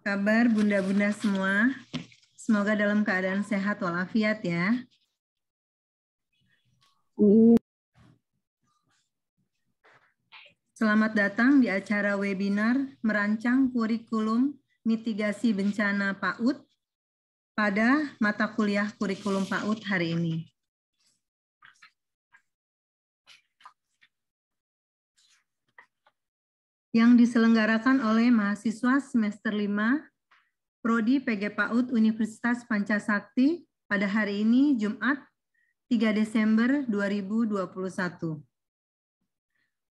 kabar bunda-bunda semua? Semoga dalam keadaan sehat walafiat ya. Selamat datang di acara webinar merancang kurikulum mitigasi bencana PAUD pada mata kuliah kurikulum PAUD hari ini. Yang diselenggarakan oleh mahasiswa semester 5 Prodi PG PAUD Universitas Pancasakti pada hari ini Jumat 3 Desember 2021.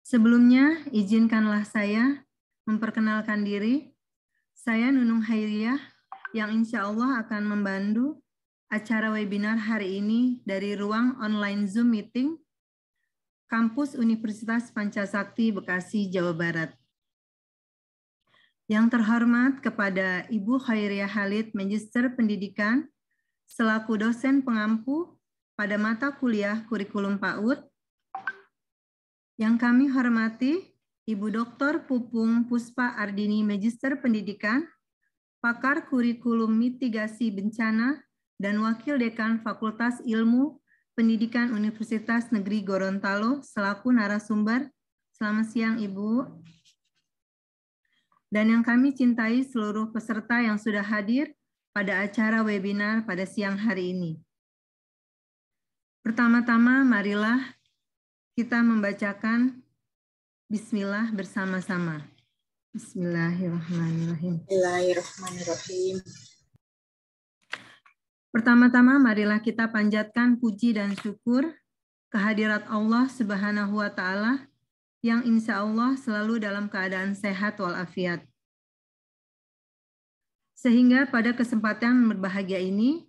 Sebelumnya, izinkanlah saya memperkenalkan diri. Saya Nunung Hairiyah yang insya Allah akan membantu acara webinar hari ini dari ruang online Zoom meeting Kampus Universitas Pancasakti Bekasi, Jawa Barat. Yang terhormat kepada Ibu Khairiyah Halid, Magister Pendidikan, selaku dosen pengampu pada mata kuliah kurikulum PAUD. Yang kami hormati Ibu Dr. Pupung Puspa Ardini, Magister Pendidikan, pakar kurikulum mitigasi bencana, dan Wakil Dekan Fakultas Ilmu Pendidikan Universitas Negeri Gorontalo, selaku narasumber. Selamat siang, Ibu. Dan yang kami cintai seluruh peserta yang sudah hadir pada acara webinar pada siang hari ini. Pertama-tama, marilah kita membacakan Bismillah bersama-sama. Bismillahirrahmanirrahim. Bismillahirrahmanirrahim. Pertama-tama, marilah kita panjatkan puji dan syukur kehadirat Allah Subhanahu wa Ta'ala yang insya Allah selalu dalam keadaan sehat walafiat. Sehingga pada kesempatan berbahagia ini,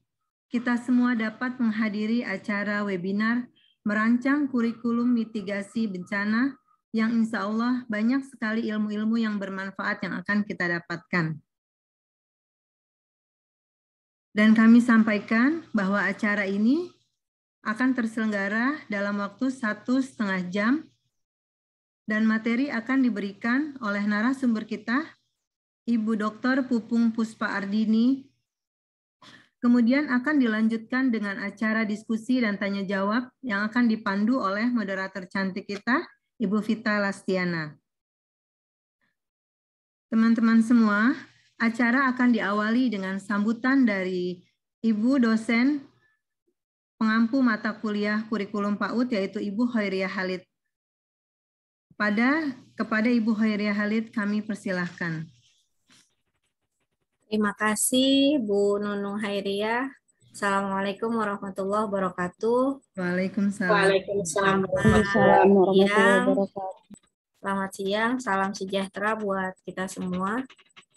kita semua dapat menghadiri acara webinar merancang kurikulum mitigasi bencana yang insya Allah banyak sekali ilmu-ilmu yang bermanfaat yang akan kita dapatkan. Dan kami sampaikan bahwa acara ini akan terselenggara dalam waktu 1,5 jam dan materi akan diberikan oleh narasumber kita, Ibu Dr. Pupung Puspa Ardini. Kemudian akan dilanjutkan dengan acara diskusi dan tanya jawab yang akan dipandu oleh moderator cantik kita, Ibu Vita Lastiana. Teman-teman semua, acara akan diawali dengan sambutan dari Ibu dosen pengampu mata kuliah kurikulum PAUD, yaitu Ibu Khairiyah Halid. Kepada Ibu Khairiyah Halid kami persilahkan. Terima kasih Bu Nunung Hairiyah. Assalamualaikum warahmatullahi wabarakatuh. Waalaikumsalam. Waalaikumsalam warahmatullahi wabarakatuh. Selamat siang, salam sejahtera buat kita semua.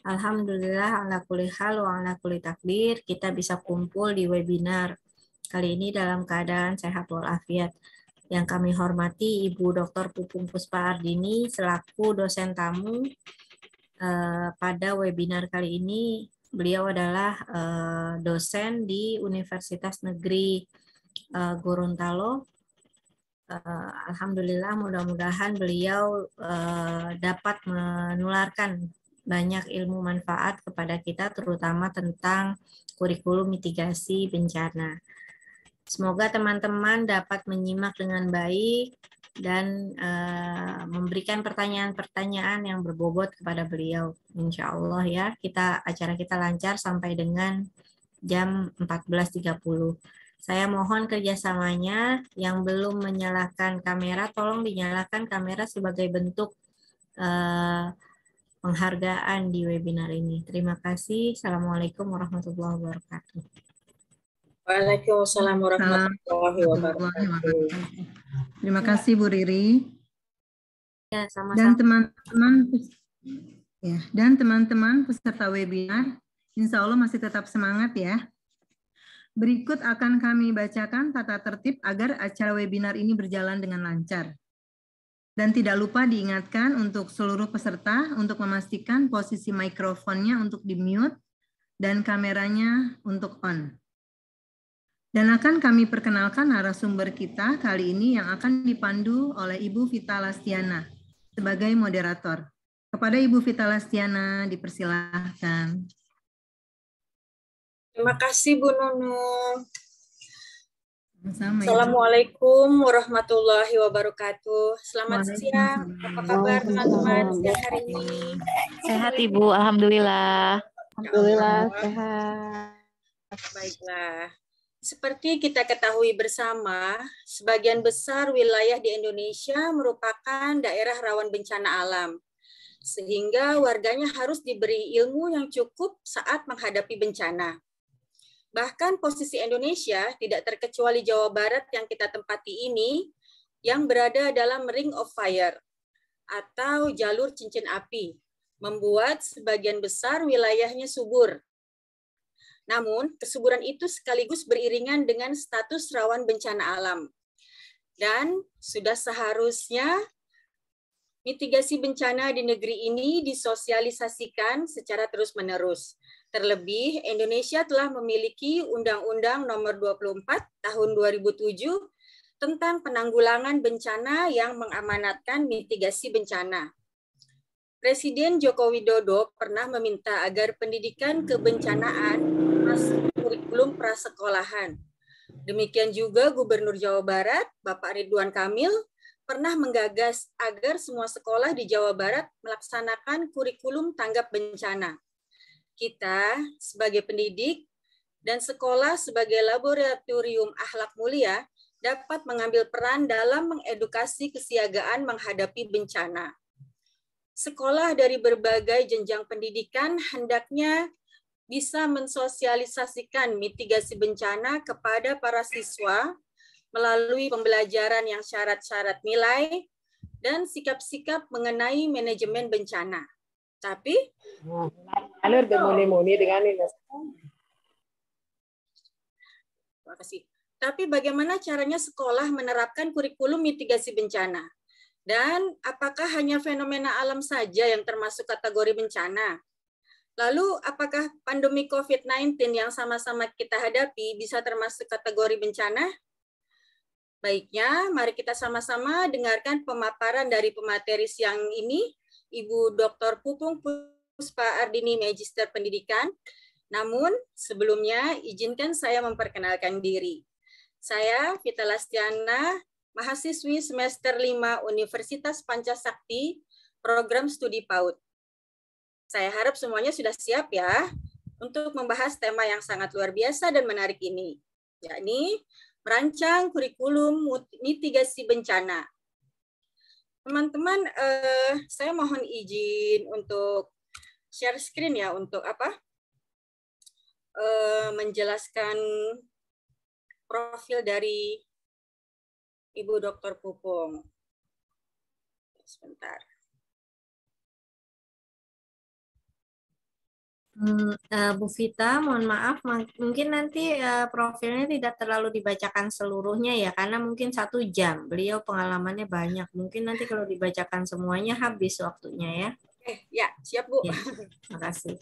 Alhamdulillah ala kulli hal wa ala kulli takdir kita bisa kumpul di webinar kali ini dalam keadaan sehat walafiat. Yang kami hormati Ibu Dr. Pupung Puspa Ardini selaku dosen tamu pada webinar kali ini. Beliau adalah dosen di Universitas Negeri Gorontalo. Alhamdulillah, mudah-mudahan beliau dapat menularkan banyak ilmu manfaat kepada kita, terutama tentang kurikulum mitigasi bencana. Semoga teman-teman dapat menyimak dengan baik dan memberikan pertanyaan-pertanyaan yang berbobot kepada beliau. Insya Allah ya, acara kita lancar sampai dengan jam 14.30. Saya mohon kerjasamanya, yang belum menyalakan kamera, tolong dinyalakan kamera sebagai bentuk penghargaan di webinar ini. Terima kasih. Assalamualaikum warahmatullahi wabarakatuh. Waalaikumsalam warahmatullahi wabarakatuh. Terima kasih Bu Riri. Ya, sama-sama. Dan teman-teman peserta webinar, insya Allah masih tetap semangat ya. Berikut akan kami bacakan tata tertib agar acara webinar ini berjalan dengan lancar. Dan tidak lupa diingatkan untuk seluruh peserta untuk memastikan posisi mikrofonnya untuk di-mute dan kameranya untuk on. Dan akan kami perkenalkan narasumber kita kali ini yang akan dipandu oleh Ibu Vita Lastiana sebagai moderator. Kepada Ibu Vita Lastiana dipersilahkan. Terima kasih Bu Nunung. Sama-sama, Ibu. Assalamualaikum warahmatullahi wabarakatuh. Selamat siang. Waalaikumsalam. Apa kabar teman-teman siang hari ini? Sehat Ibu, Alhamdulillah. Alhamdulillah, sehat. Baiklah. Seperti kita ketahui bersama, sebagian besar wilayah di Indonesia merupakan daerah rawan bencana alam, sehingga warganya harus diberi ilmu yang cukup saat menghadapi bencana. Bahkan posisi Indonesia, tidak terkecuali Jawa Barat yang kita tempati ini, yang berada dalam ring of fire atau jalur cincin api, membuat sebagian besar wilayahnya subur. Namun, kesuburan itu sekaligus beriringan dengan status rawan bencana alam. Dan sudah seharusnya mitigasi bencana di negeri ini disosialisasikan secara terus-menerus. Terlebih, Indonesia telah memiliki Undang-Undang Nomor 24 Tahun 2007 tentang penanggulangan bencana yang mengamanatkan mitigasi bencana. Presiden Joko Widodo pernah meminta agar pendidikan kebencanaan masuk kurikulum prasekolahan. Demikian juga Gubernur Jawa Barat, Bapak Ridwan Kamil, pernah menggagas agar semua sekolah di Jawa Barat melaksanakan kurikulum tanggap bencana. Kita sebagai pendidik dan sekolah sebagai laboratorium akhlak mulia dapat mengambil peran dalam mengedukasi kesiagaan menghadapi bencana. Sekolah dari berbagai jenjang pendidikan hendaknya bisa mensosialisasikan mitigasi bencana kepada para siswa melalui pembelajaran yang syarat-syarat nilai dan sikap-sikap mengenai manajemen bencana. Tapi Alur bermuni-muni dengan ini. terima kasih. Tapi bagaimana caranya sekolah menerapkan kurikulum mitigasi bencana? Dan apakah hanya fenomena alam saja yang termasuk kategori bencana? Lalu apakah pandemi COVID-19 yang sama-sama kita hadapi bisa termasuk kategori bencana? Baiknya, mari kita sama-sama dengarkan pemaparan dari pemateri siang ini, Ibu Dr. Pupung Puspa Ardini, Magister Pendidikan. Namun, sebelumnya izinkan saya memperkenalkan diri. Saya Vita Lastiana, mahasiswi semester 5 Universitas Pancasakti, program studi PAUD. Saya harap semuanya sudah siap ya untuk membahas tema yang sangat luar biasa dan menarik ini, yakni merancang kurikulum mitigasi bencana. Teman-teman, saya mohon izin untuk share screen ya untuk menjelaskan profil dari Ibu Dr. Pupung. Sebentar. Bu Vita, mohon maaf, mungkin nanti profilnya tidak terlalu dibacakan seluruhnya ya, karena mungkin 1 jam. Beliau pengalamannya banyak. Mungkin nanti kalau dibacakan semuanya habis waktunya ya. Ya, siap Bu. Ya, terima kasih.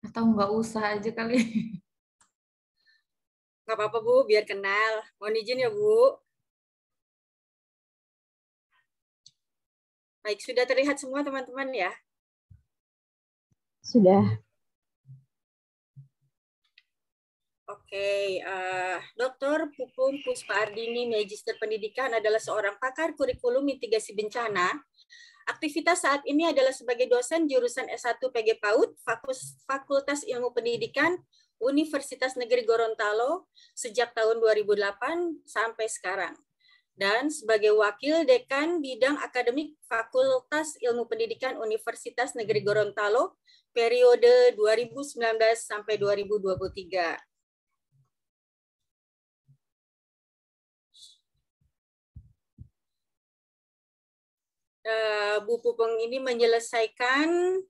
Atau nggak usah aja kali. Nggak apa-apa Bu, biar kenal. Mohon izin ya Bu. Baik, sudah terlihat semua teman-teman ya? Sudah. Oke, Dr. Pupung Puspa Ardini, Magister Pendidikan adalah seorang pakar kurikulum mitigasi bencana. Aktivitas saat ini adalah sebagai dosen jurusan S1 PG PAUD, Fakultas Ilmu Pendidikan, Universitas Negeri Gorontalo, sejak tahun 2008 sampai sekarang. Dan sebagai Wakil Dekan Bidang Akademik Fakultas Ilmu Pendidikan Universitas Negeri Gorontalo, periode 2019 sampai 2023. Bu Pupung ini menyelesaikan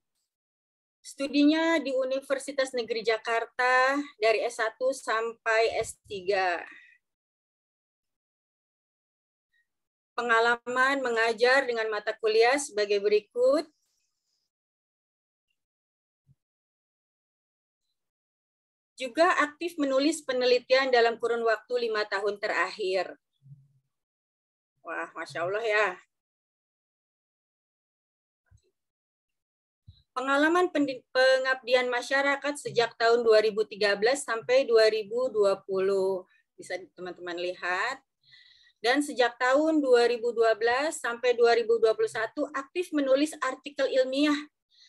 studinya di Universitas Negeri Jakarta dari S1 sampai S3. Pengalaman mengajar dengan mata kuliah sebagai berikut. Juga aktif menulis penelitian dalam kurun waktu 5 tahun terakhir. Wah, Masya Allah ya. Pengalaman pengabdian masyarakat sejak tahun 2013 sampai 2020. Bisa teman-teman lihat. Dan sejak tahun 2012 sampai 2021 aktif menulis artikel ilmiah.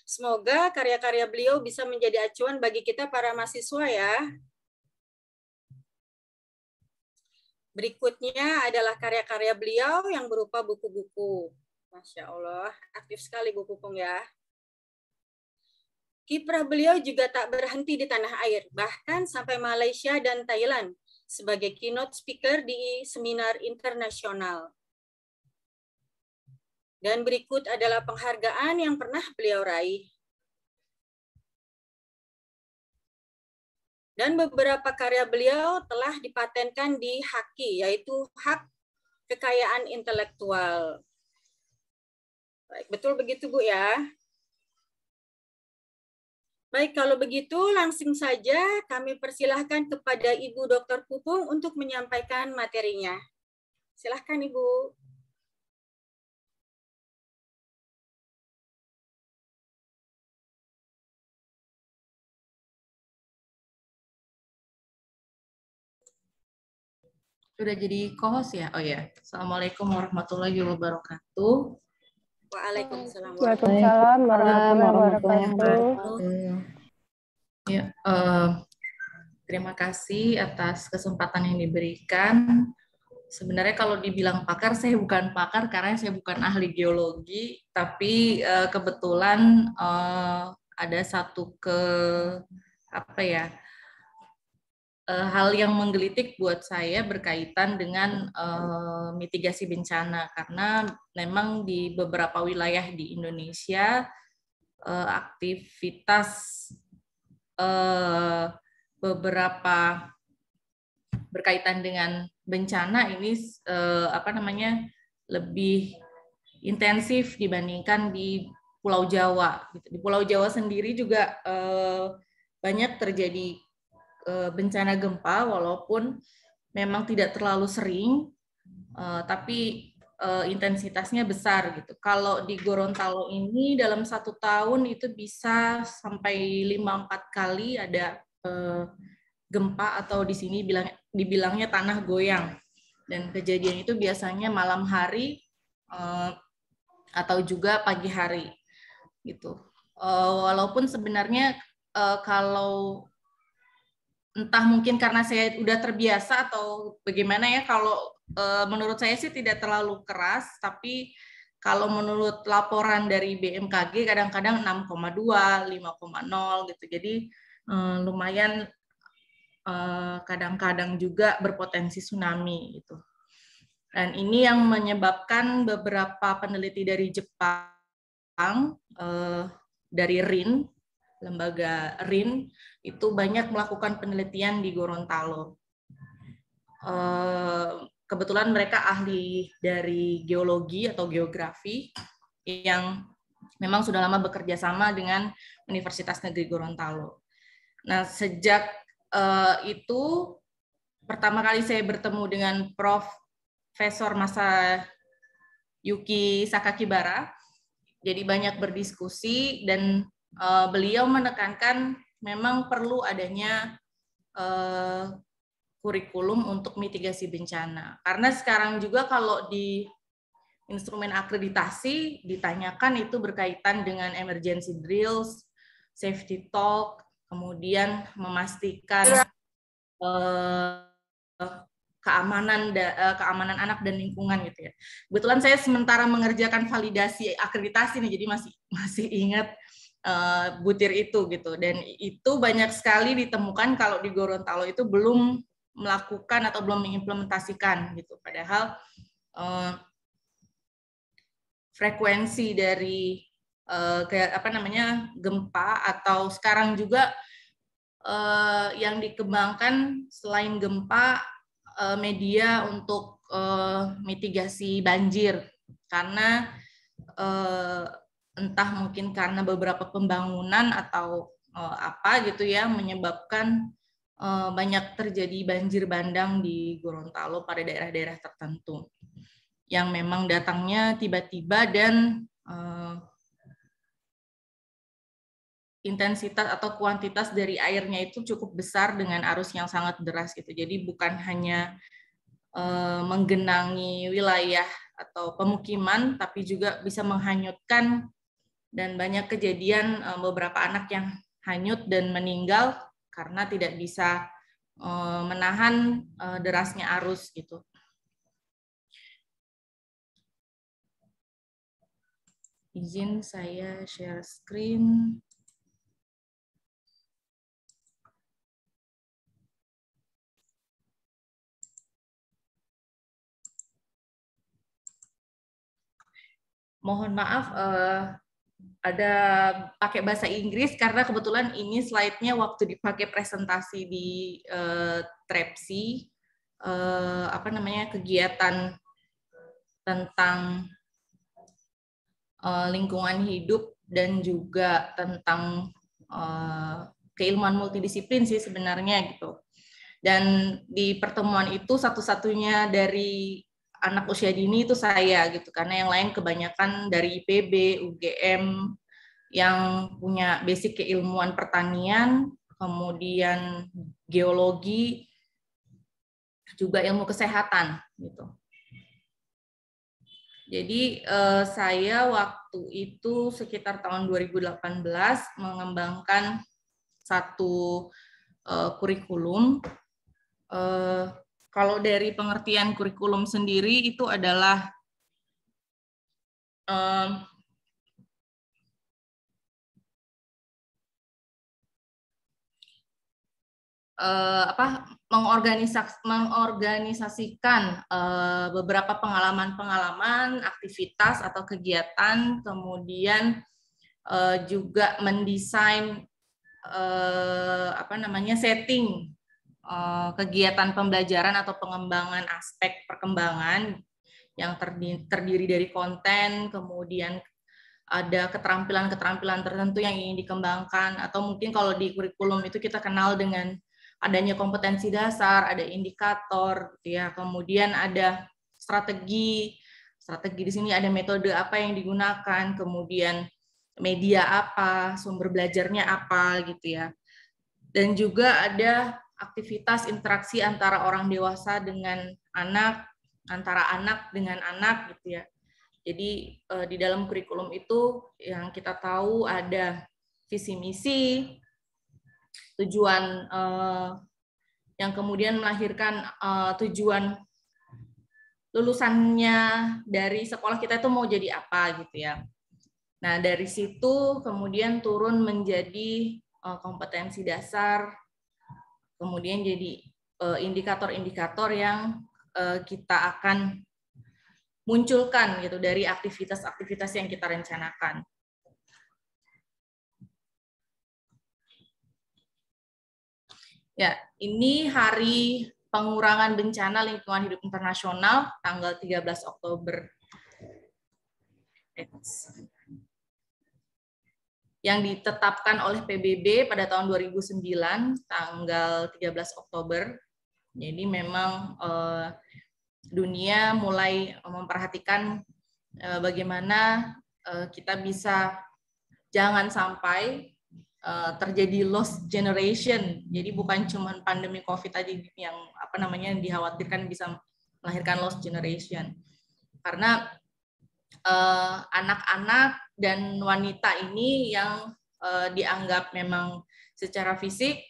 Semoga karya-karya beliau bisa menjadi acuan bagi kita para mahasiswa ya. Berikutnya adalah karya-karya beliau yang berupa buku-buku. Masya Allah, aktif sekali Bu Pupung ya. Kiprah beliau juga tak berhenti di tanah air, bahkan sampai Malaysia dan Thailand sebagai keynote speaker di seminar internasional. Dan berikut adalah penghargaan yang pernah beliau raih. Dan beberapa karya beliau telah dipatenkan di HAKI, yaitu Hak Kekayaan Intelektual. Baik, betul begitu Bu ya? Baik, kalau begitu langsung saja kami persilahkan kepada Ibu Dr. Pupung untuk menyampaikan materinya. Silahkan Ibu. Sudah jadi co-host ya? Oh ya. Assalamualaikum warahmatullahi wabarakatuh. Waalaikumsalam Waalaikumsalam warahmatullahi wabarakatuh. Ya, terima kasih atas kesempatan yang diberikan. Sebenarnya kalau dibilang pakar, saya bukan pakar karena saya bukan ahli geologi, tapi kebetulan ada satu hal yang menggelitik buat saya berkaitan dengan mitigasi bencana, karena memang di beberapa wilayah di Indonesia aktivitas beberapa berkaitan dengan bencana ini lebih intensif dibandingkan di Pulau Jawa. Di Pulau Jawa sendiri juga banyak terjadi bencana gempa, walaupun memang tidak terlalu sering, tapi intensitasnya besar gitu. Kalau di Gorontalo ini dalam 1 tahun itu bisa sampai 5-4 kali ada gempa, atau di sini dibilangnya tanah goyang. Dan kejadian itu biasanya malam hari atau juga pagi hari gitu. Walaupun sebenarnya kalau entah mungkin karena saya udah terbiasa atau bagaimana ya, kalau menurut saya sih tidak terlalu keras, tapi kalau menurut laporan dari BMKG kadang-kadang 6,2, 5,0 gitu. Jadi lumayan kadang-kadang juga berpotensi tsunami gitu. Dan ini yang menyebabkan beberapa peneliti dari Jepang, dari RIN, lembaga RIN, itu banyak melakukan penelitian di Gorontalo. Kebetulan mereka ahli dari geologi atau geografi yang memang sudah lama bekerja sama dengan Universitas Negeri Gorontalo. Nah, sejak itu pertama kali saya bertemu dengan Profesor Masayuki Sakakibara, jadi banyak berdiskusi dan beliau menekankan memang perlu adanya kurikulum untuk mitigasi bencana. Karena sekarang juga kalau di instrumen akreditasi ditanyakan itu berkaitan dengan emergency drills, safety talk, kemudian memastikan keamanan anak dan lingkungan gitu ya. Kebetulan saya sementara mengerjakan validasi akreditasi nih, jadi masih ingat butir itu gitu. Dan itu banyak sekali ditemukan kalau di Gorontalo itu belum melakukan atau belum mengimplementasikan gitu. Padahal frekuensi dari gempa, atau sekarang juga yang dikembangkan selain gempa, media untuk mitigasi banjir, karena entah mungkin karena beberapa pembangunan atau apa gitu ya, menyebabkan banyak terjadi banjir bandang di Gorontalo pada daerah-daerah tertentu yang memang datangnya tiba-tiba dan intensitas atau kuantitas dari airnya itu cukup besar dengan arus yang sangat deras gitu. Jadi bukan hanya menggenangi wilayah atau pemukiman, tapi juga bisa menghanyutkan, dan banyak kejadian beberapa anak yang hanyut dan meninggal karena tidak bisa menahan derasnya arus gitu. Izin saya share screen. Mohon maaf, ada pakai bahasa Inggris karena kebetulan ini slide-nya waktu dipakai presentasi di Trepsi, kegiatan tentang lingkungan hidup dan juga tentang keilmuan multidisiplin sih sebenarnya gitu. Dan di pertemuan itu satu-satunya dari anak usia dini itu saya gitu, karena yang lain kebanyakan dari IPB, UGM yang punya basic keilmuan pertanian, kemudian geologi, juga ilmu kesehatan gitu. Jadi saya waktu itu sekitar tahun 2018 mengembangkan satu kurikulum. Kalau dari pengertian kurikulum sendiri itu adalah mengorganisasikan beberapa pengalaman-pengalaman, aktivitas atau kegiatan, kemudian juga mendesain setting kegiatan pembelajaran atau pengembangan aspek perkembangan yang terdiri dari konten, kemudian ada keterampilan-keterampilan tertentu yang ingin dikembangkan, atau mungkin kalau di kurikulum itu kita kenal dengan adanya kompetensi dasar, ada indikator, ya, kemudian ada strategi di sini ada metode apa yang digunakan, kemudian media apa, sumber belajarnya apa gitu ya. Dan juga ada aktivitas interaksi antara orang dewasa dengan anak, antara anak dengan anak gitu ya. Jadi di dalam kurikulum itu yang kita tahu ada visi misi, tujuan yang kemudian melahirkan tujuan lulusannya dari sekolah kita itu mau jadi apa gitu ya. Nah dari situ kemudian turun menjadi kompetensi dasar, kemudian jadi indikator-indikator yang kita akan munculkan gitu dari aktivitas-aktivitas yang kita rencanakan. Ya, ini Hari Pengurangan Bencana Lingkungan Hidup Internasional tanggal 13 Oktober. Yang ditetapkan oleh PBB pada tahun 2009 tanggal 13 Oktober. Jadi memang dunia mulai memperhatikan bagaimana kita bisa jangan sampai terjadi lost generation. Jadi bukan cuma pandemi COVID tadi yang dikhawatirkan bisa melahirkan lost generation. Karena anak-anak dan wanita ini yang dianggap memang secara fisik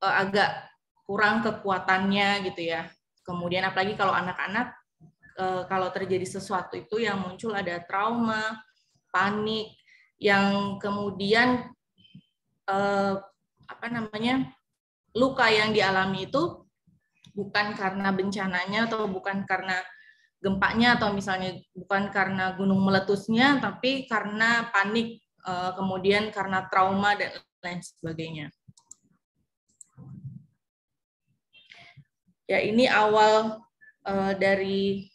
agak kurang kekuatannya gitu ya. Kemudian apalagi kalau anak-anak kalau terjadi sesuatu itu yang muncul ada trauma, panik, yang kemudian luka yang dialami itu bukan karena bencananya atau bukan karena gempanya atau misalnya bukan karena gunung meletusnya, tapi karena panik, kemudian karena trauma dan lain sebagainya. Ya ini awal dari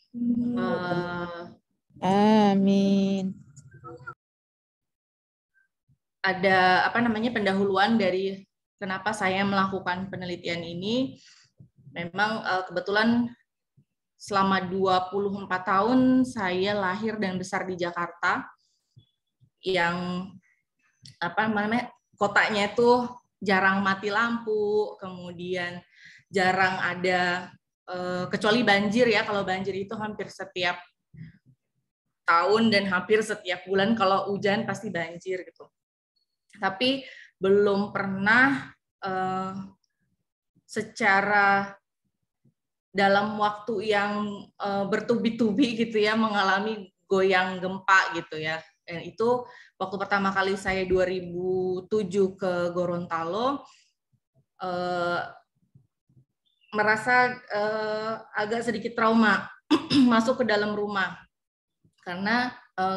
Amin. Ada pendahuluan dari kenapa saya melakukan penelitian ini. Memang kebetulan selama 24 tahun saya lahir dan besar di Jakarta. yang apa namanya kotanya itu jarang mati lampu, kemudian jarang ada kecuali banjir ya, kalau banjir itu hampir setiap tahun dan hampir setiap bulan kalau hujan pasti banjir gitu. Tapi belum pernah secara dalam waktu yang bertubi-tubi gitu ya mengalami goyang gempa gitu ya. Dan itu waktu pertama kali saya 2007 ke Gorontalo merasa agak sedikit trauma masuk ke dalam rumah karena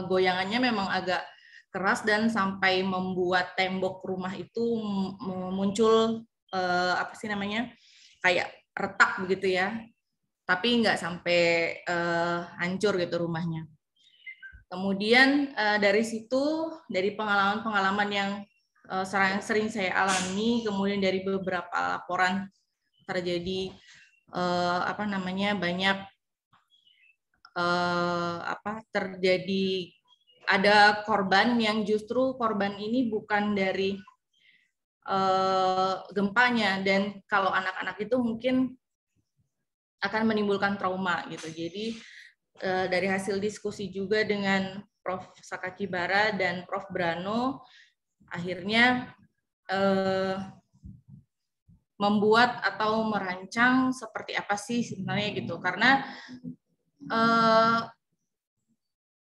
goyangannya memang agak keras dan sampai membuat tembok rumah itu muncul apa sih namanya kayak retak begitu ya, tapi nggak sampai hancur gitu rumahnya. Kemudian dari situ, dari pengalaman-pengalaman yang sering saya alami, kemudian dari beberapa laporan terjadi apa namanya banyak terjadi ada korban yang justru korban ini bukan dari gempanya, dan kalau anak-anak itu mungkin akan menimbulkan trauma gitu. Jadi dari hasil diskusi juga dengan Prof. Sakakibara dan Prof. Brano, akhirnya membuat atau merancang seperti apa sih sebenarnya gitu. Karena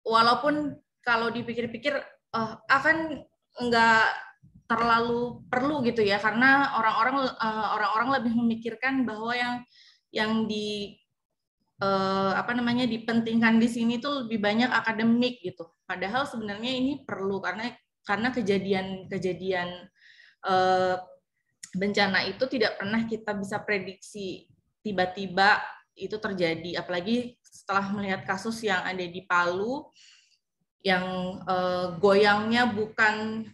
walaupun kalau dipikir-pikir akan nggak terlalu perlu gitu ya, karena orang-orang lebih memikirkan bahwa yang apa namanya dipentingkan di sini tuh lebih banyak akademik gitu. Padahal sebenarnya ini perlu karena kejadian bencana itu tidak pernah kita bisa prediksi tiba-tiba itu terjadi. Apalagi setelah melihat kasus yang ada di Palu yang goyangnya bukan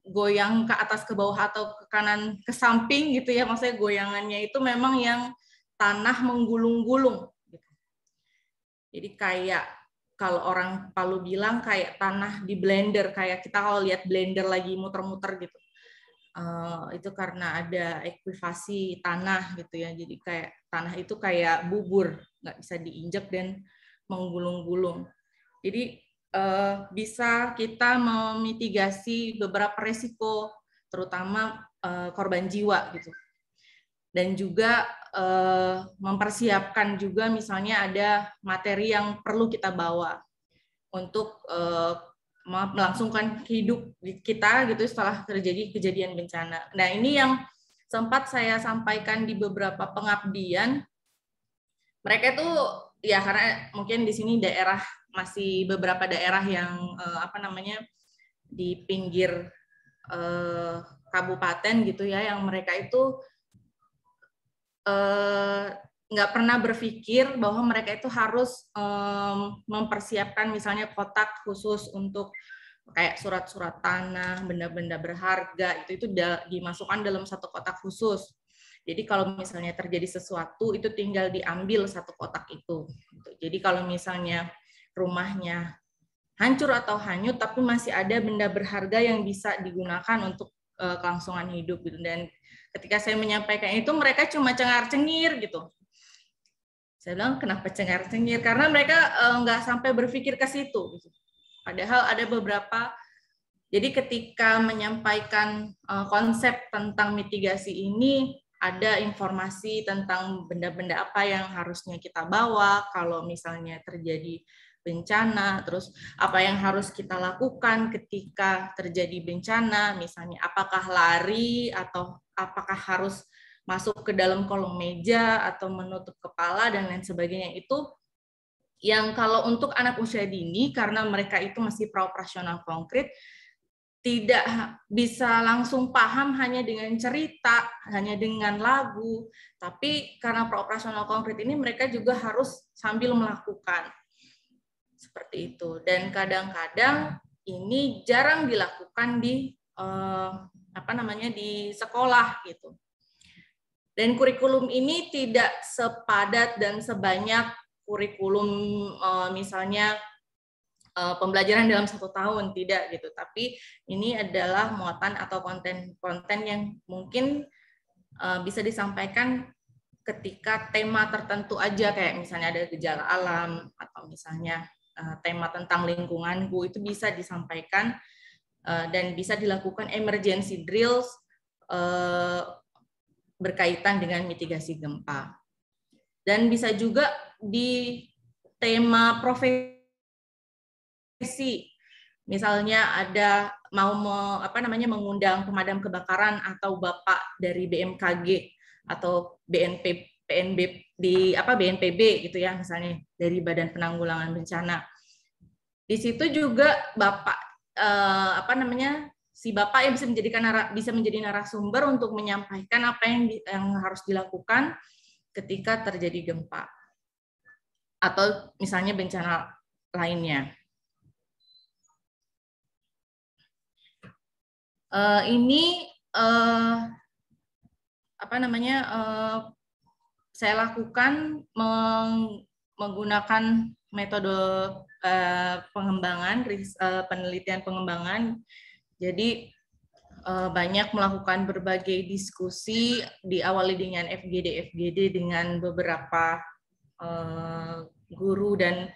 goyang ke atas ke bawah atau ke kanan ke samping gitu ya, maksudnya goyangannya itu memang yang tanah menggulung-gulung. Jadi kayak kalau orang Palu bilang kayak tanah di blender, kayak kita kalau lihat blender lagi muter-muter gitu. Itu karena ada ekvivasi tanah gitu ya. Jadi kayak tanah itu kayak bubur, nggak bisa diinjak dan menggulung-gulung. Jadi bisa kita memitigasi beberapa resiko, terutama korban jiwa gitu. Dan juga mempersiapkan juga misalnya ada materi yang perlu kita bawa untuk melangsungkan hidup kita gitu setelah terjadi kejadian bencana. Nah, ini yang sempat saya sampaikan di beberapa pengabdian. Mereka itu ya karena mungkin di sini daerah masih beberapa daerah yang apa namanya di pinggir kabupaten gitu ya, yang mereka itu nggak pernah berpikir bahwa mereka itu harus mempersiapkan misalnya kotak khusus untuk kayak surat-surat tanah, benda-benda berharga, itu dimasukkan dalam satu kotak khusus. Jadi kalau misalnya terjadi sesuatu, itu tinggal diambil satu kotak itu. Jadi kalau misalnya rumahnya hancur atau hanyut, tapi masih ada benda berharga yang bisa digunakan untuk kelangsungan hidup gitu. Dan ketika saya menyampaikan itu, mereka cuma cengar-cengir gitu. Saya bilang, kenapa cengar-cengir? Karena mereka nggak sampai berpikir ke situ. Gitu. Padahal ada beberapa, jadi ketika menyampaikan konsep tentang mitigasi ini, ada informasi tentang benda-benda apa yang harusnya kita bawa kalau misalnya terjadi bencana, terus apa yang harus kita lakukan ketika terjadi bencana, misalnya apakah lari atau apakah harus masuk ke dalam kolong meja atau menutup kepala dan lain sebagainya. Itu yang kalau untuk anak usia dini, karena mereka itu masih praoperasional konkret, tidak bisa langsung paham hanya dengan cerita, hanya dengan lagu, tapi karena praoperasional konkret ini mereka juga harus sambil melakukan. Seperti itu. Dan kadang-kadang ini jarang dilakukan di apa namanya di sekolah gitu. Dan kurikulum ini tidak sepadat dan sebanyak kurikulum misalnya pembelajaran dalam 1 tahun, tidak gitu. Tapi ini adalah muatan atau konten-konten yang mungkin bisa disampaikan ketika tema tertentu aja, kayak misalnya ada gejala alam atau misalnya tema tentang lingkunganku, itu bisa disampaikan dan bisa dilakukan emergency drills berkaitan dengan mitigasi gempa. Dan bisa juga di tema profesi, misalnya ada mau mengundang pemadam kebakaran atau Bapak dari BMKG atau BNPB gitu ya, misalnya dari Badan Penanggulangan Bencana. Di situ juga Bapak si Bapak yang bisa menjadi narasumber untuk menyampaikan apa yang harus dilakukan ketika terjadi gempa atau misalnya bencana lainnya. Ini saya lakukan menggunakan metode penelitian pengembangan. Jadi banyak melakukan berbagai diskusi, diawali dengan FGD dengan beberapa guru dan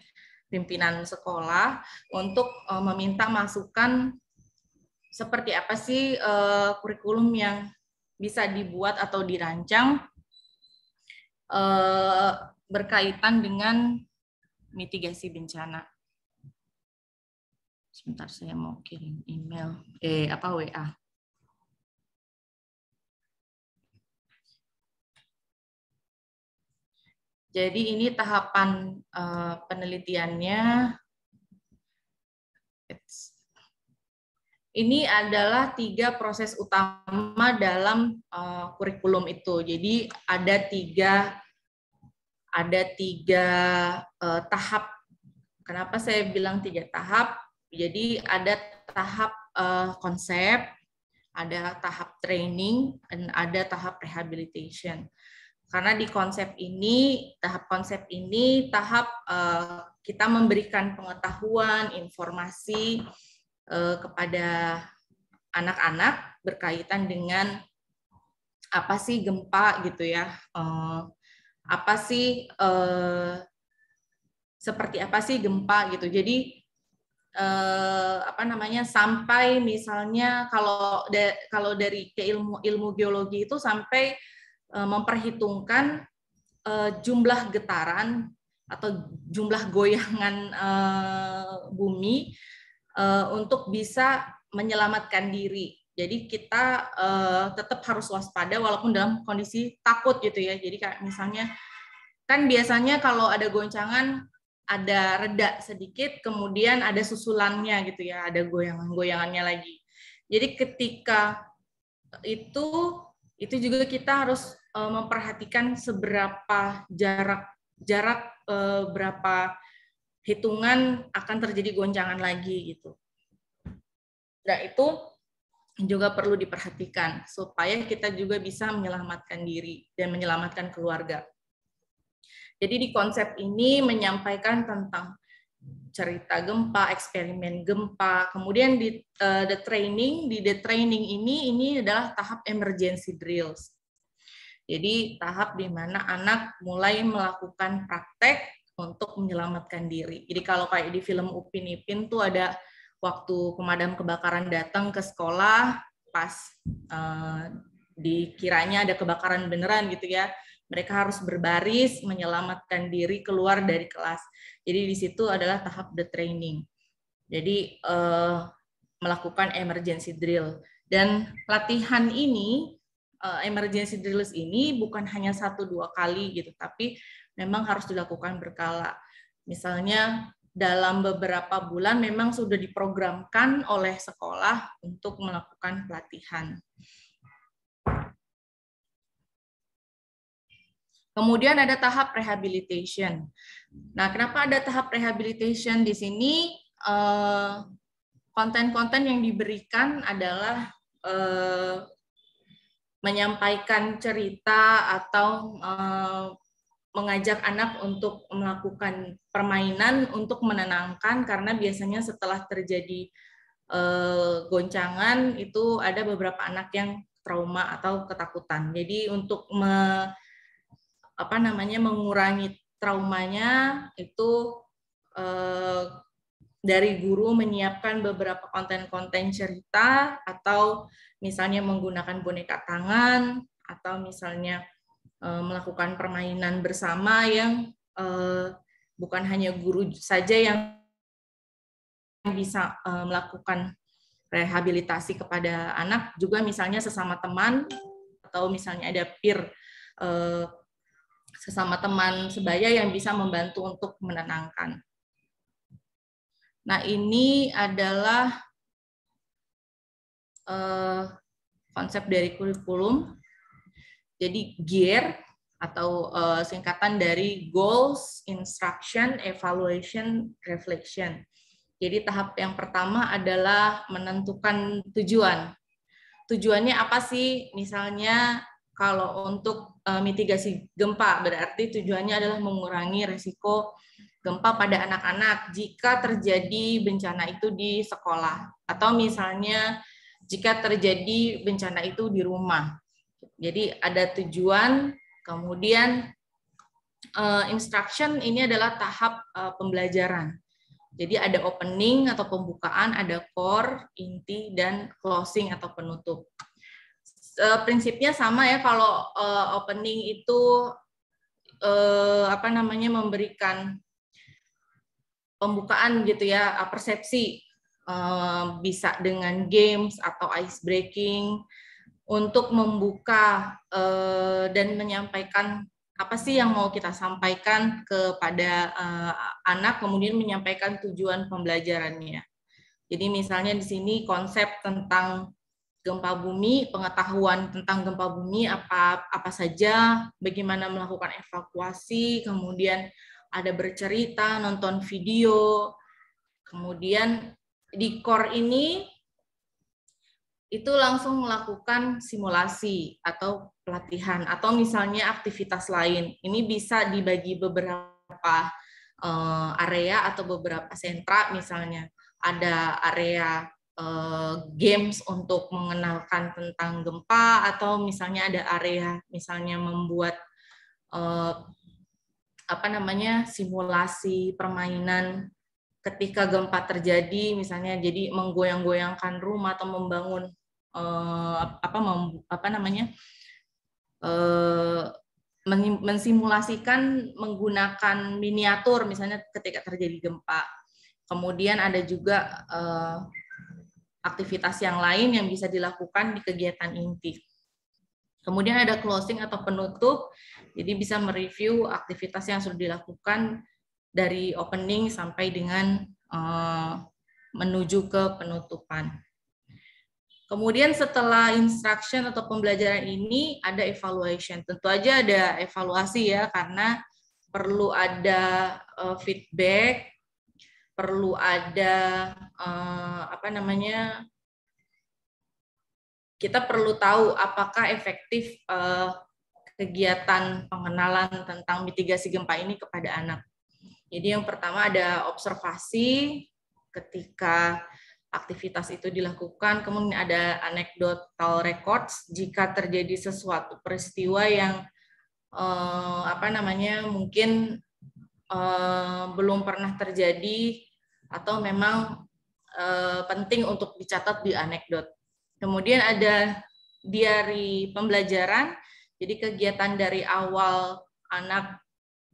pimpinan sekolah untuk meminta masukan seperti apa sih kurikulum yang bisa dibuat atau dirancang berkaitan dengan mitigasi bencana. Sebentar, saya mau kirim email, WA. Jadi ini tahapan penelitiannya. Ini adalah 3 proses utama dalam kurikulum itu. Jadi ada tiga tahap. Kenapa saya bilang 3 tahap? Jadi ada tahap konsep, ada tahap training, dan ada tahap rehabilitation. Karena di tahap konsep ini tahap kita memberikan pengetahuan, informasi kepada anak-anak berkaitan dengan apa sih gempa gitu ya, seperti apa sih gempa gitu. Jadi sampai misalnya kalau dari ilmu geologi itu sampai memperhitungkan jumlah getaran atau jumlah goyangan bumi untuk bisa menyelamatkan diri. Jadi kita tetap harus waspada walaupun dalam kondisi takut gitu ya. Jadi kayak misalnya kan biasanya kalau ada goncangan ada reda sedikit, kemudian ada susulannya gitu ya, ada goyangannya lagi. Jadi ketika itu juga kita harus memperhatikan seberapa jarak berapa hitungan akan terjadi goncangan lagi gitu. Nah, itu juga perlu diperhatikan supaya kita juga bisa menyelamatkan diri dan menyelamatkan keluarga. Jadi di konsep ini menyampaikan tentang cerita gempa, eksperimen gempa, kemudian di the training ini adalah tahap emergency drills. Jadi tahap di mana anak mulai melakukan praktek untuk menyelamatkan diri. Jadi kalau kayak di film Upin Ipin tuh ada waktu pemadam kebakaran datang ke sekolah pas dikiranya ada kebakaran beneran gitu ya. Mereka harus berbaris menyelamatkan diri keluar dari kelas. Jadi di situ adalah tahap the training. Jadi melakukan emergency drill. Dan latihan ini, emergency drills ini bukan hanya 1-2 kali gitu, tapi memang harus dilakukan berkala. Misalnya dalam beberapa bulan memang sudah diprogramkan oleh sekolah untuk melakukan pelatihan. Kemudian ada tahap rehabilitation. Nah, kenapa ada tahap rehabilitation di sini? Konten-konten yang diberikan adalah menyampaikan cerita atau mengajak anak untuk melakukan permainan untuk menenangkan, karena biasanya setelah terjadi goncangan itu ada beberapa anak yang trauma atau ketakutan. Jadi untuk mengurangi traumanya itu dari guru menyiapkan beberapa konten-konten cerita, atau misalnya menggunakan boneka tangan, atau misalnya melakukan permainan bersama yang bukan hanya guru saja yang bisa melakukan rehabilitasi kepada anak, juga misalnya sesama teman, atau misalnya ada peer sesama teman sebaya yang bisa membantu untuk menenangkan. Nah, ini adalah konsep dari kurikulum. Jadi GEAR atau singkatan dari Goals, Instruction, Evaluation, Reflection. Jadi tahap yang pertama adalah menentukan tujuan. Tujuannya apa sih? Misalnya kalau untuk mitigasi gempa, berarti tujuannya adalah mengurangi risiko gempa pada anak-anak jika terjadi bencana itu di sekolah, atau misalnya jika terjadi bencana itu di rumah. Jadi ada tujuan, kemudian instruction ini adalah tahap pembelajaran. Jadi ada opening atau pembukaan, ada core, inti, dan closing atau penutup. Prinsipnya sama ya, kalau opening itu memberikan pembukaan gitu ya, persepsi, bisa dengan games atau ice breaking untuk membuka dan menyampaikan apa sih yang mau kita sampaikan kepada anak, kemudian menyampaikan tujuan pembelajarannya. Jadi misalnya di sini konsep tentang gempa bumi, pengetahuan tentang gempa bumi apa saja, bagaimana melakukan evakuasi, kemudian ada bercerita, nonton video, kemudian di core ini itu langsung melakukan simulasi atau pelatihan, atau misalnya aktivitas lain. Ini bisa dibagi beberapa area atau beberapa sentra, misalnya ada area games untuk mengenalkan tentang gempa, atau misalnya ada area misalnya membuat simulasi permainan ketika gempa terjadi, misalnya jadi menggoyang-goyangkan rumah atau membangun mensimulasikan menggunakan miniatur misalnya ketika terjadi gempa. Kemudian ada juga aktivitas yang lain yang bisa dilakukan di kegiatan inti. Kemudian ada closing atau penutup, jadi bisa mereview aktivitas yang sudah dilakukan dari opening sampai dengan menuju ke penutupan. Kemudian setelah instruction atau pembelajaran ini ada evaluation. Tentu aja ada evaluasi ya, karena perlu ada feedback, perlu ada kita perlu tahu apakah efektif kegiatan pengenalan tentang mitigasi gempa ini kepada anak. Jadi yang pertama ada observasi ketika aktivitas itu dilakukan, kemudian ada anecdotal records jika terjadi sesuatu peristiwa yang mungkin belum pernah terjadi atau memang penting untuk dicatat di anekdot. Kemudian ada diary pembelajaran, jadi kegiatan dari awal anak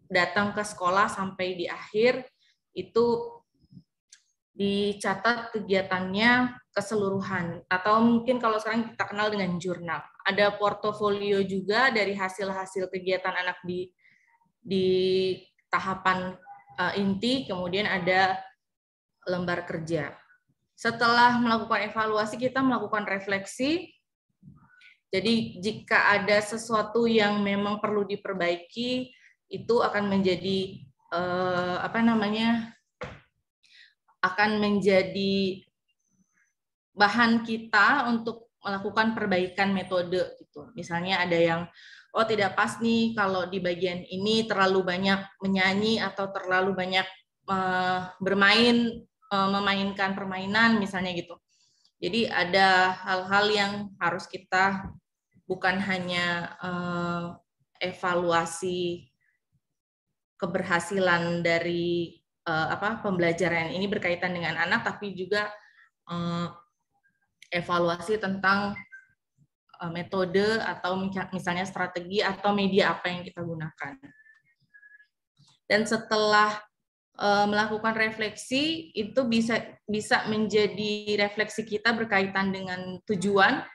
datang ke sekolah sampai di akhir itu dicatat kegiatannya keseluruhan, atau mungkin kalau sekarang kita kenal dengan jurnal. Ada portofolio juga dari hasil-hasil kegiatan anak di tahapan inti, kemudian ada lembar kerja. Setelah melakukan evaluasi, kita melakukan refleksi. Jadi jika ada sesuatu yang memang perlu diperbaiki, itu akan menjadi akan menjadi bahan kita untuk melakukan perbaikan metode gitu. Misalnya ada yang oh tidak pas nih kalau di bagian ini terlalu banyak menyanyi atau terlalu banyak memainkan permainan misalnya gitu. Jadi ada hal-hal yang harus kita bukan hanya evaluasi keberhasilan dari pembelajaran ini berkaitan dengan anak, tapi juga evaluasi tentang metode atau misalnya strategi atau media apa yang kita gunakan. Dan setelah melakukan refleksi, itu bisa menjadi refleksi kita berkaitan dengan tujuan.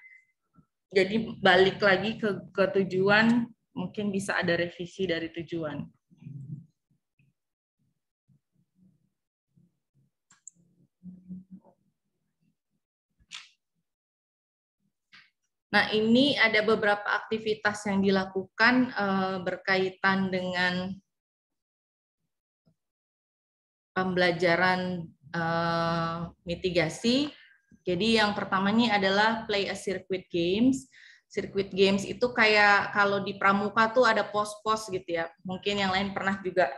Jadi balik lagi ke tujuan, mungkin bisa ada revisi dari tujuan. Nah, ini ada beberapa aktivitas yang dilakukan berkaitan dengan pembelajaran mitigasi. Jadi yang pertama ini adalah play a circuit games. Circuit games itu kayak kalau di pramuka tuh ada pos-pos gitu ya. Mungkin yang lain pernah juga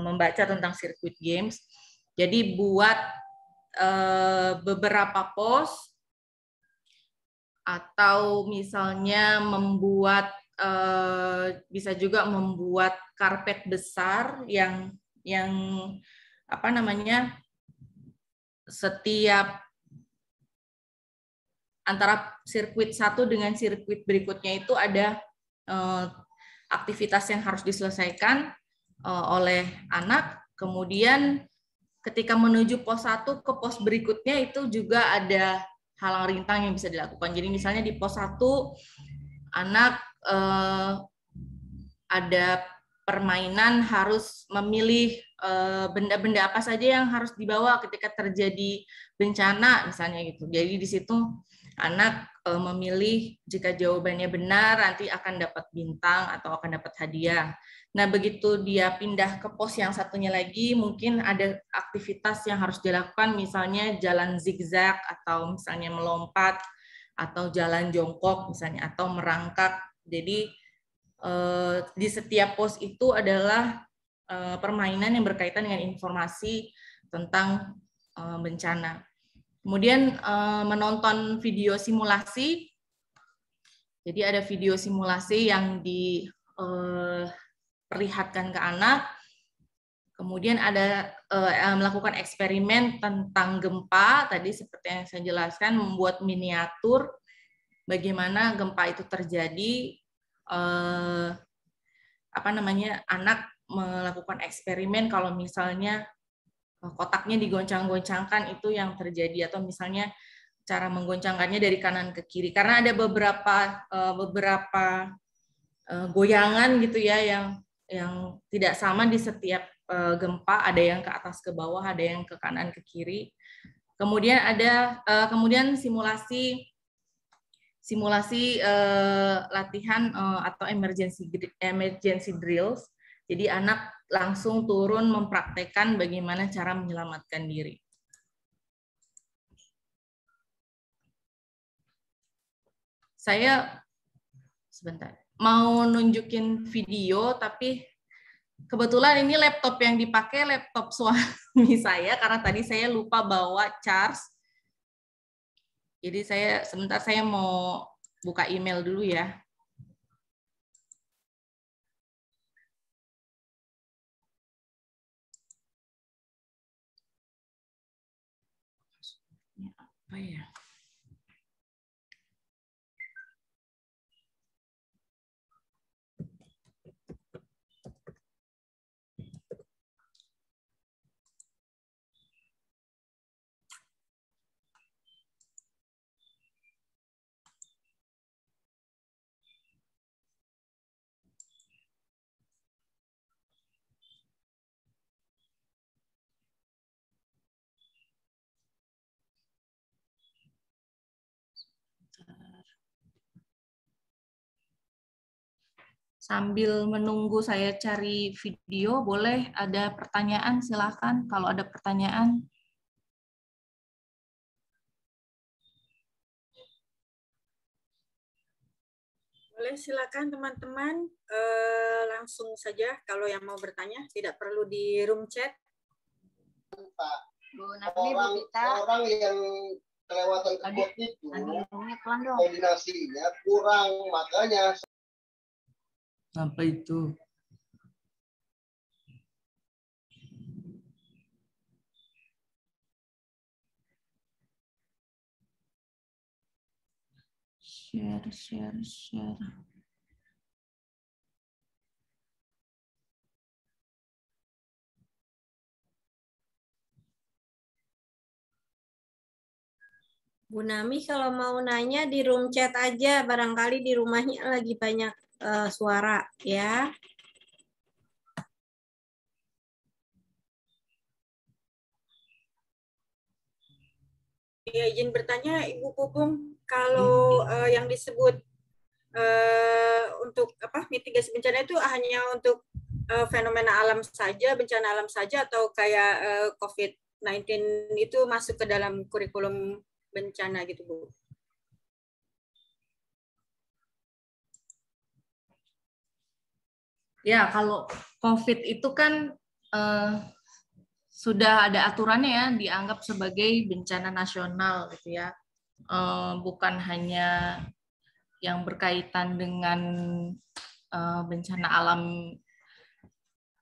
membaca tentang circuit games. Jadi buat beberapa pos, atau misalnya membuat bisa juga membuat karpet besar yang apa namanya, setiap antara sirkuit satu dengan sirkuit berikutnya itu ada aktivitas yang harus diselesaikan oleh anak. Kemudian ketika menuju pos 1 ke pos berikutnya itu juga ada halang rintang yang bisa dilakukan. Jadi misalnya di pos 1 anak ada permainan harus memilih benda-benda apa saja yang harus dibawa ketika terjadi bencana misalnya gitu. Jadi di situ anak memilih, jika jawabannya benar nanti akan dapat bintang atau akan dapat hadiah. Nah, begitu dia pindah ke pos yang satunya lagi, mungkin ada aktivitas yang harus dilakukan, misalnya jalan zigzag, atau misalnya melompat, atau jalan jongkok misalnya, atau merangkak. Jadi di setiap pos itu adalah permainan yang berkaitan dengan informasi tentang bencana. Kemudian menonton video simulasi. Jadi ada video simulasi yang diperlihatkan ke anak. Kemudian ada melakukan eksperimen tentang gempa. Tadi seperti yang saya jelaskan, membuat miniatur bagaimana gempa itu terjadi. Anak melakukan eksperimen kalau misalnya kotaknya digoncang-goncangkan itu yang terjadi, atau misalnya cara menggoncangkannya dari kanan ke kiri, karena ada beberapa goyangan gitu ya yang tidak sama di setiap gempa, ada yang ke atas ke bawah, ada yang ke kanan ke kiri. Kemudian ada simulasi latihan atau emergency drills. Jadi anak langsung turun mempraktekkan bagaimana cara menyelamatkan diri. Saya sebentar mau nunjukin video, tapi kebetulan ini laptop yang dipakai laptop suami saya karena tadi saya lupa bawa charge. Jadi sebentar saya mau buka email dulu ya. Apa ya? Sambil menunggu saya cari video, boleh ada pertanyaan, silakan kalau ada pertanyaan. Boleh, silakan teman-teman langsung saja kalau yang mau bertanya, tidak perlu di room chat. Orang yang kelewatan kebot itu koordinasinya kurang, makanya apa itu? Share. Bu Nami kalau mau nanya di room chat aja, barangkali di rumahnya lagi banyak suara ya. Ya, izin bertanya Ibu Pupung, kalau yang disebut untuk mitigasi bencana itu hanya untuk fenomena alam saja, bencana alam saja, atau kayak COVID-19 itu masuk ke dalam kurikulum bencana gitu, Bu? Ya, kalau COVID itu kan sudah ada aturannya ya, dianggap sebagai bencana nasional gitu ya. Bukan hanya yang berkaitan dengan bencana alam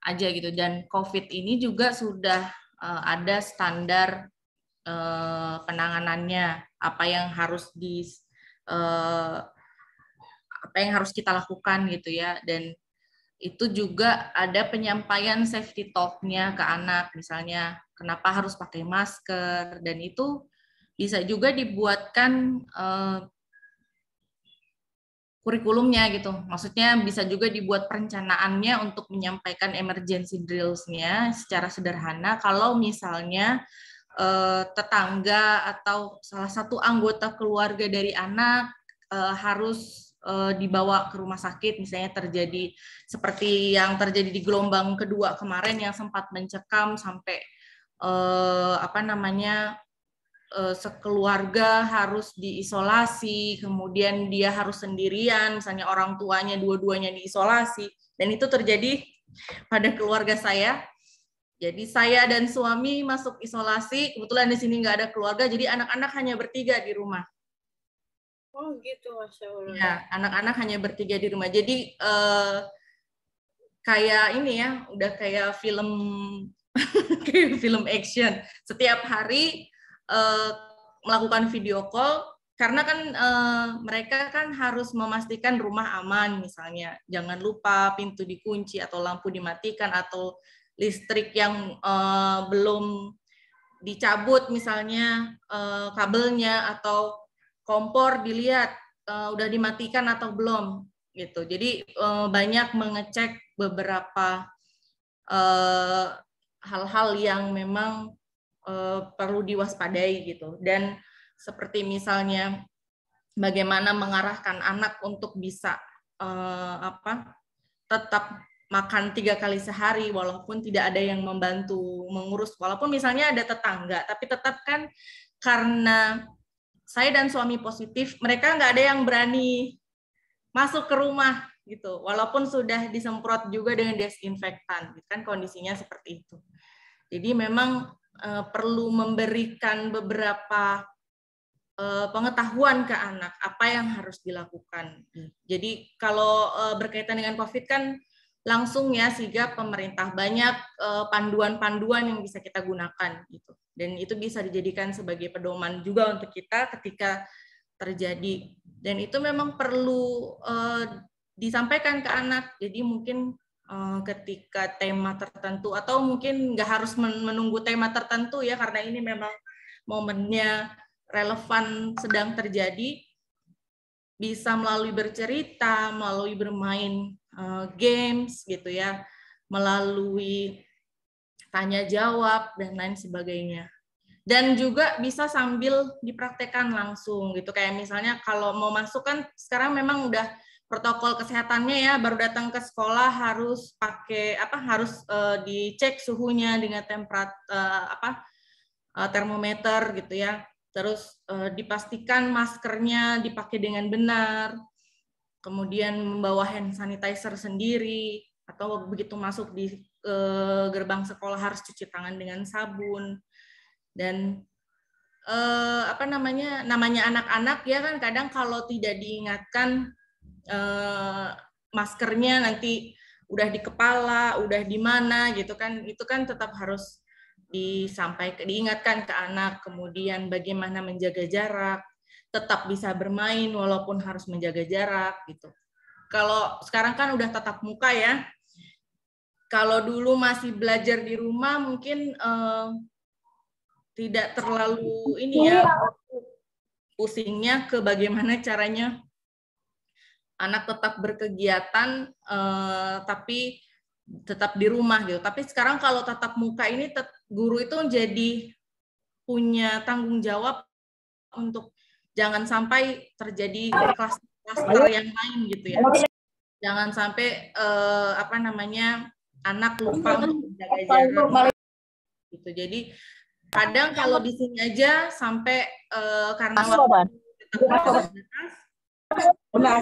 aja gitu. Dan COVID ini juga sudah ada standar penanganannya, apa yang harus kita lakukan gitu ya. Dan itu juga ada penyampaian safety talk-nya ke anak, misalnya kenapa harus pakai masker, dan itu bisa juga dibuatkan kurikulumnya gitu. Maksudnya bisa juga dibuat perencanaannya untuk menyampaikan emergency drills-nya secara sederhana. Kalau misalnya tetangga atau salah satu anggota keluarga dari anak harus dibawa ke rumah sakit, misalnya terjadi seperti yang terjadi di gelombang kedua kemarin yang sempat mencekam sampai sekeluarga harus diisolasi, kemudian dia harus sendirian, misalnya orang tuanya dua-duanya diisolasi, dan itu terjadi pada keluarga saya. Jadi saya dan suami masuk isolasi, kebetulan di sini nggak ada keluarga, jadi anak-anak hanya bertiga di rumah. Oh gitu, Masya Allah. Ya, anak-anak hanya bertiga di rumah. Jadi kayak ini ya, udah kayak film kayak film action. Setiap hari melakukan video call, karena kan mereka kan harus memastikan rumah aman, misalnya jangan lupa pintu dikunci atau lampu dimatikan atau listrik yang belum dicabut, misalnya kabelnya atau kompor dilihat udah dimatikan atau belum gitu. Jadi banyak mengecek beberapa hal-hal yang memang perlu diwaspadai gitu. Dan seperti misalnya bagaimana mengarahkan anak untuk bisa tetap makan 3 kali sehari walaupun tidak ada yang membantu mengurus, walaupun misalnya ada tetangga, tapi tetap kan karena saya dan suami positif, mereka nggak ada yang berani masuk ke rumah gitu, walaupun sudah disemprot juga dengan desinfektan, kan kondisinya seperti itu. Jadi memang perlu memberikan beberapa pengetahuan ke anak apa yang harus dilakukan. Jadi kalau berkaitan dengan COVID kan langsung ya sigap pemerintah, banyak panduan-panduan yang bisa kita gunakan gitu. Dan itu bisa dijadikan sebagai pedoman juga untuk kita ketika terjadi. Dan itu memang perlu disampaikan ke anak. Jadi mungkin ketika tema tertentu, atau mungkin nggak harus menunggu tema tertentu ya, karena ini memang momennya relevan sedang terjadi, bisa melalui bercerita, melalui bermain games gitu ya, melalui tanya jawab dan lain sebagainya. Dan juga bisa sambil dipraktekkan langsung gitu, kayak misalnya kalau mau masuk kan sekarang memang udah protokol kesehatannya ya, baru datang ke sekolah harus pakai harus dicek suhunya dengan termometer gitu ya. Terus dipastikan maskernya dipakai dengan benar. kemudian membawa hand sanitizer sendiri, atau begitu masuk di gerbang sekolah harus cuci tangan dengan sabun. Dan namanya anak-anak ya kan, kadang kalau tidak diingatkan maskernya nanti udah di kepala, udah di mana gitu kan, itu kan tetap harus diingatkan ke anak. Kemudian bagaimana menjaga jarak, tetap bisa bermain walaupun harus menjaga jarak gitu. Kalau sekarang kan udah tatap muka ya. Kalau dulu masih belajar di rumah mungkin tidak terlalu ini ya, pusingnya ke bagaimana caranya anak tetap berkegiatan tapi tetap di rumah gitu. Tapi sekarang kalau tatap muka ini guru itu jadi punya tanggung jawab untuk jangan sampai terjadi klaster yang lain gitu ya. Jangan sampai anak lupa untuk menjaga jarak gitu. Jadi kadang kalau di sini aja sampai karena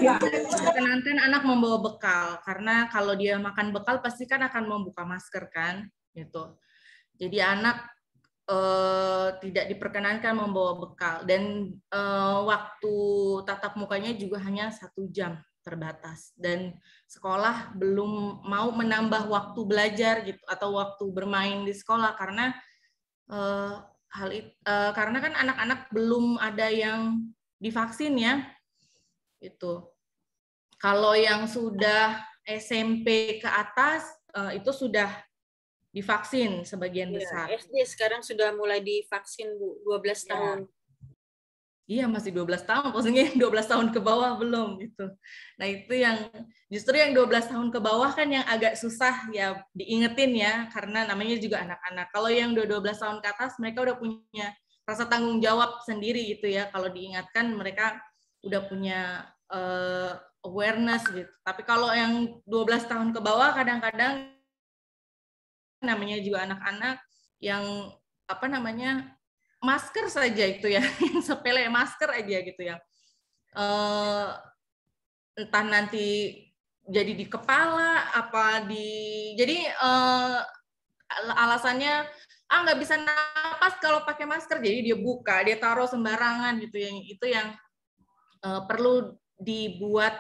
waktu perkenankan anak membawa bekal, karena kalau dia makan bekal pasti kan akan membuka masker kan, gitu. Jadi anak tidak diperkenankan membawa bekal, dan waktu tatap mukanya juga hanya 1 jam terbatas, dan sekolah belum mau menambah waktu belajar gitu atau waktu bermain di sekolah karena karena kan anak-anak belum ada yang divaksin ya. Itu. Kalau yang sudah SMP ke atas itu sudah divaksin sebagian besar. SD sekarang sudah mulai divaksin, Bu, 12 tahun. Iya, masih 12 tahun, maksudnya 12 tahun ke bawah belum gitu. Nah, itu yang justru yang 12 tahun ke bawah kan yang agak susah ya diingetin ya, karena namanya juga anak-anak. Kalau yang udah 12 tahun ke atas, mereka udah punya rasa tanggung jawab sendiri gitu ya. Kalau diingatkan mereka udah punya awareness gitu. Tapi kalau yang 12 tahun ke bawah kadang-kadang namanya juga anak-anak yang masker saja itu ya, yang sepele masker aja gitu ya. Entah nanti jadi di kepala jadi alasannya nggak bisa napas kalau pakai masker, jadi dia buka, dia taruh sembarangan gitu ya. Itu yang perlu dibuat.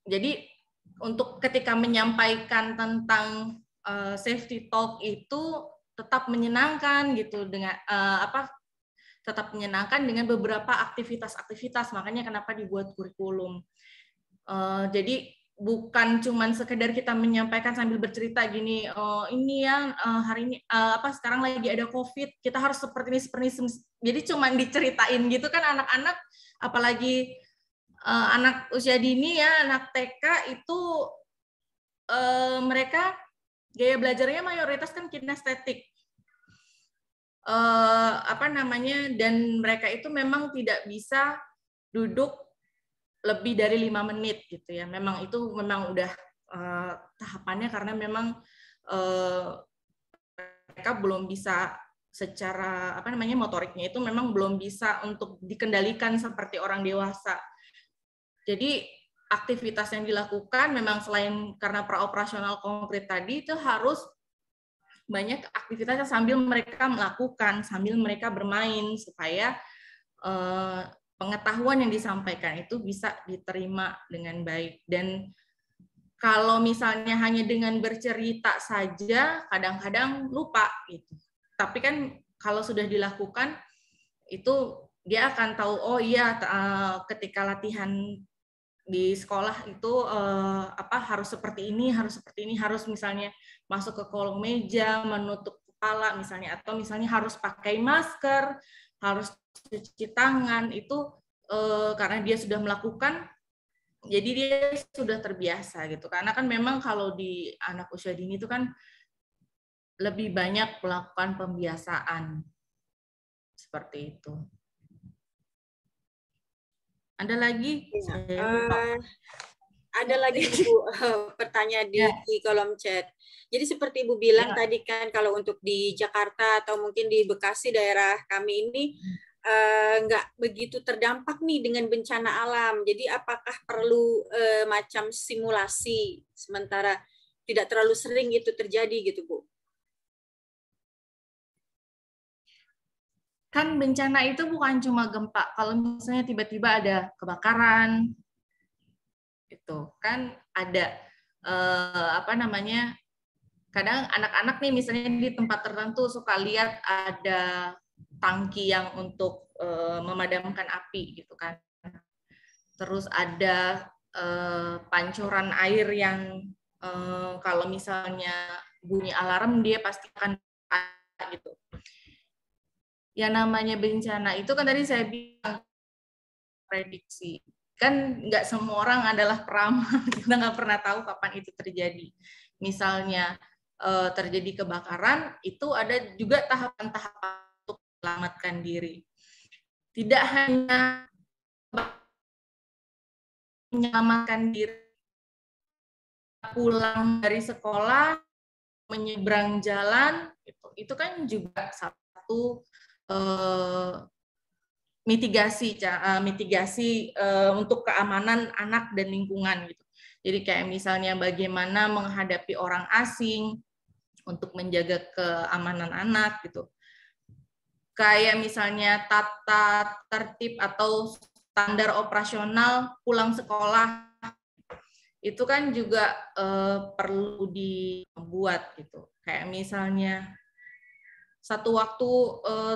Jadi untuk ketika menyampaikan tentang safety talk itu tetap menyenangkan gitu, dengan tetap menyenangkan dengan beberapa aktivitas-aktivitas. Makanya kenapa dibuat kurikulum. Jadi bukan cuman sekedar kita menyampaikan sambil bercerita gini, ini ya hari ini sekarang lagi ada COVID, kita harus seperti ini. Jadi cuman diceritain gitu kan anak-anak, apalagi anak usia dini ya, anak TK itu mereka gaya belajarnya mayoritas kan kinestetik. Dan mereka itu memang tidak bisa duduk lebih dari 5 menit gitu ya. Memang itu memang udah tahapannya, karena memang mereka belum bisa secara motoriknya itu memang belum bisa untuk dikendalikan seperti orang dewasa. Jadi aktivitas yang dilakukan memang selain karena praoperasional konkret tadi, itu harus banyak aktivitasnya sambil mereka melakukan, sambil mereka bermain, supaya pengetahuan yang disampaikan itu bisa diterima dengan baik. Dan kalau misalnya hanya dengan bercerita saja, kadang-kadang lupa gitu. Tapi kan kalau sudah dilakukan, itu dia akan tahu, oh iya, ketika latihan di sekolah itu harus seperti ini, harus misalnya masuk ke kolong meja, menutup kepala misalnya, atau misalnya harus pakai masker, harus cuci tangan, itu karena dia sudah melakukan, jadi dia sudah terbiasa gitu. Karena kan memang kalau di anak usia dini itu kan lebih banyak melakukan pembiasaan seperti itu. Ada lagi? Ada lagi Bu, pertanyaan di kolom chat. Jadi seperti Ibu bilang tadi kan, kalau untuk di Jakarta atau mungkin di Bekasi daerah kami ini, nggak begitu terdampak nih dengan bencana alam. Jadi apakah perlu macam simulasi sementara tidak terlalu sering itu terjadi gitu, Bu? Kan bencana itu bukan cuma gempa. Kalau misalnya tiba-tiba ada kebakaran, itu kan ada apa namanya? Kadang anak-anak nih misalnya di tempat tertentu suka lihat ada tangki yang untuk memadamkan api gitu kan. Terus ada pancuran air yang kalau misalnya bunyi alarm dia pasti akan gitu. Ya namanya bencana itu kan tadi saya bilang prediksi. Kan nggak semua orang adalah peramal, kita nggak pernah tahu kapan itu terjadi. Misalnya terjadi kebakaran, itu ada juga tahapan-tahapan untuk menyelamatkan diri. Tidak hanya menyelamatkan diri, pulang dari sekolah, menyeberang jalan, itu kan juga satu mitigasi untuk keamanan anak dan lingkungan gitu. Jadi kayak misalnya bagaimana menghadapi orang asing untuk menjaga keamanan anak gitu. Kayak misalnya tata tertib atau standar operasional pulang sekolah itu kan juga perlu dibuat gitu. Kayak misalnya satu waktu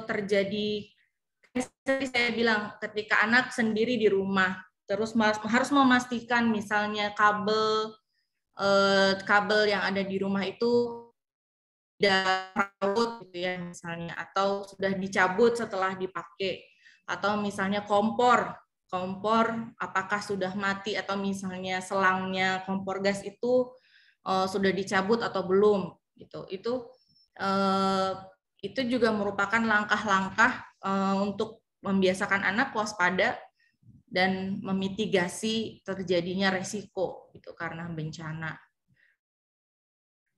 terjadi, seperti saya bilang, ketika anak sendiri di rumah, terus harus memastikan misalnya kabel yang ada di rumah itu tidak raut gitu ya misalnya, atau sudah dicabut setelah dipakai, atau misalnya kompor apakah sudah mati, atau misalnya selangnya kompor gas itu sudah dicabut atau belum gitu. Itu juga merupakan langkah-langkah untuk membiasakan anak waspada dan memitigasi terjadinya resiko gitu karena bencana.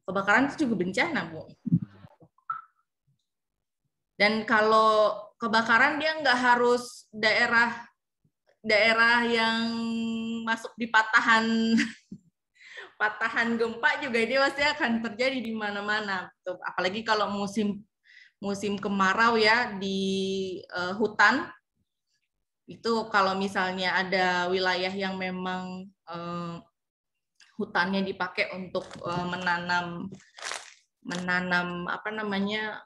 Kebakaran itu juga bencana, Bu. Dan kalau kebakaran dia nggak harus daerah yang masuk di patahan gempa juga, dia pasti akan terjadi di mana-mana. Apalagi kalau musim kemarau ya di hutan. Itu kalau misalnya ada wilayah yang memang hutannya dipakai untuk menanam apa namanya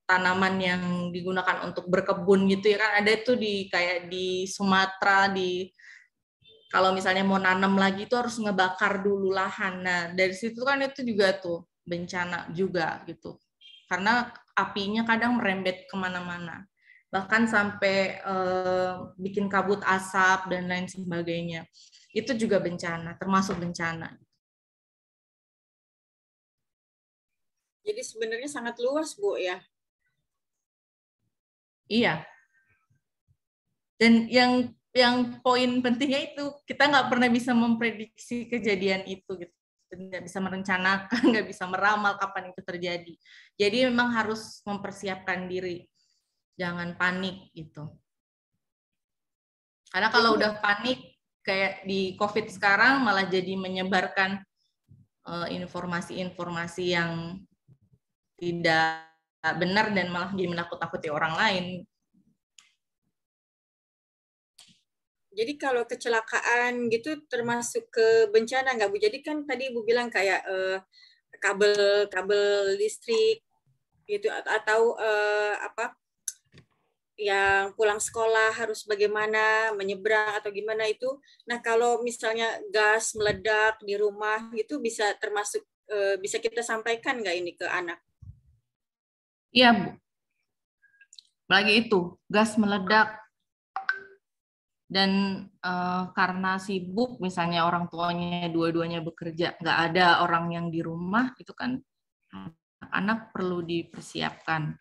tanaman yang digunakan untuk berkebun gitu ya kan, ada itu kayak di Sumatera, kalau misalnya mau nanam lagi itu harus ngebakar dulu lahan. Nah dari situ kan itu juga tuh bencana juga gitu, karena apinya kadang merembet kemana-mana, bahkan sampai bikin kabut asap dan lain sebagainya. Itu juga bencana, termasuk bencana. Jadi sebenarnya sangat luas, Bu, ya? Iya. Dan yang poin pentingnya itu, kita nggak pernah bisa memprediksi kejadian itu, gitu. Nggak bisa merencanakan, nggak bisa meramal kapan itu terjadi. Jadi memang harus mempersiapkan diri. Jangan panik, gitu. Karena kalau udah panik, kayak di COVID sekarang, malah jadi menyebarkan informasi-informasi yang tidak benar dan malah jadi menakut-nakuti orang lain. Jadi kalau kecelakaan gitu termasuk ke bencana nggak, Bu? Jadi kan tadi Ibu bilang kayak kabel listrik gitu, atau apa yang pulang sekolah harus bagaimana menyeberang atau gimana itu. Nah kalau misalnya gas meledak di rumah itu bisa termasuk bisa kita sampaikan nggak ini ke anak? Iya, Bu. Lagi itu, gas meledak. Dan karena sibuk, misalnya orang tuanya dua-duanya bekerja, nggak ada orang yang di rumah, itu kan anak perlu dipersiapkan.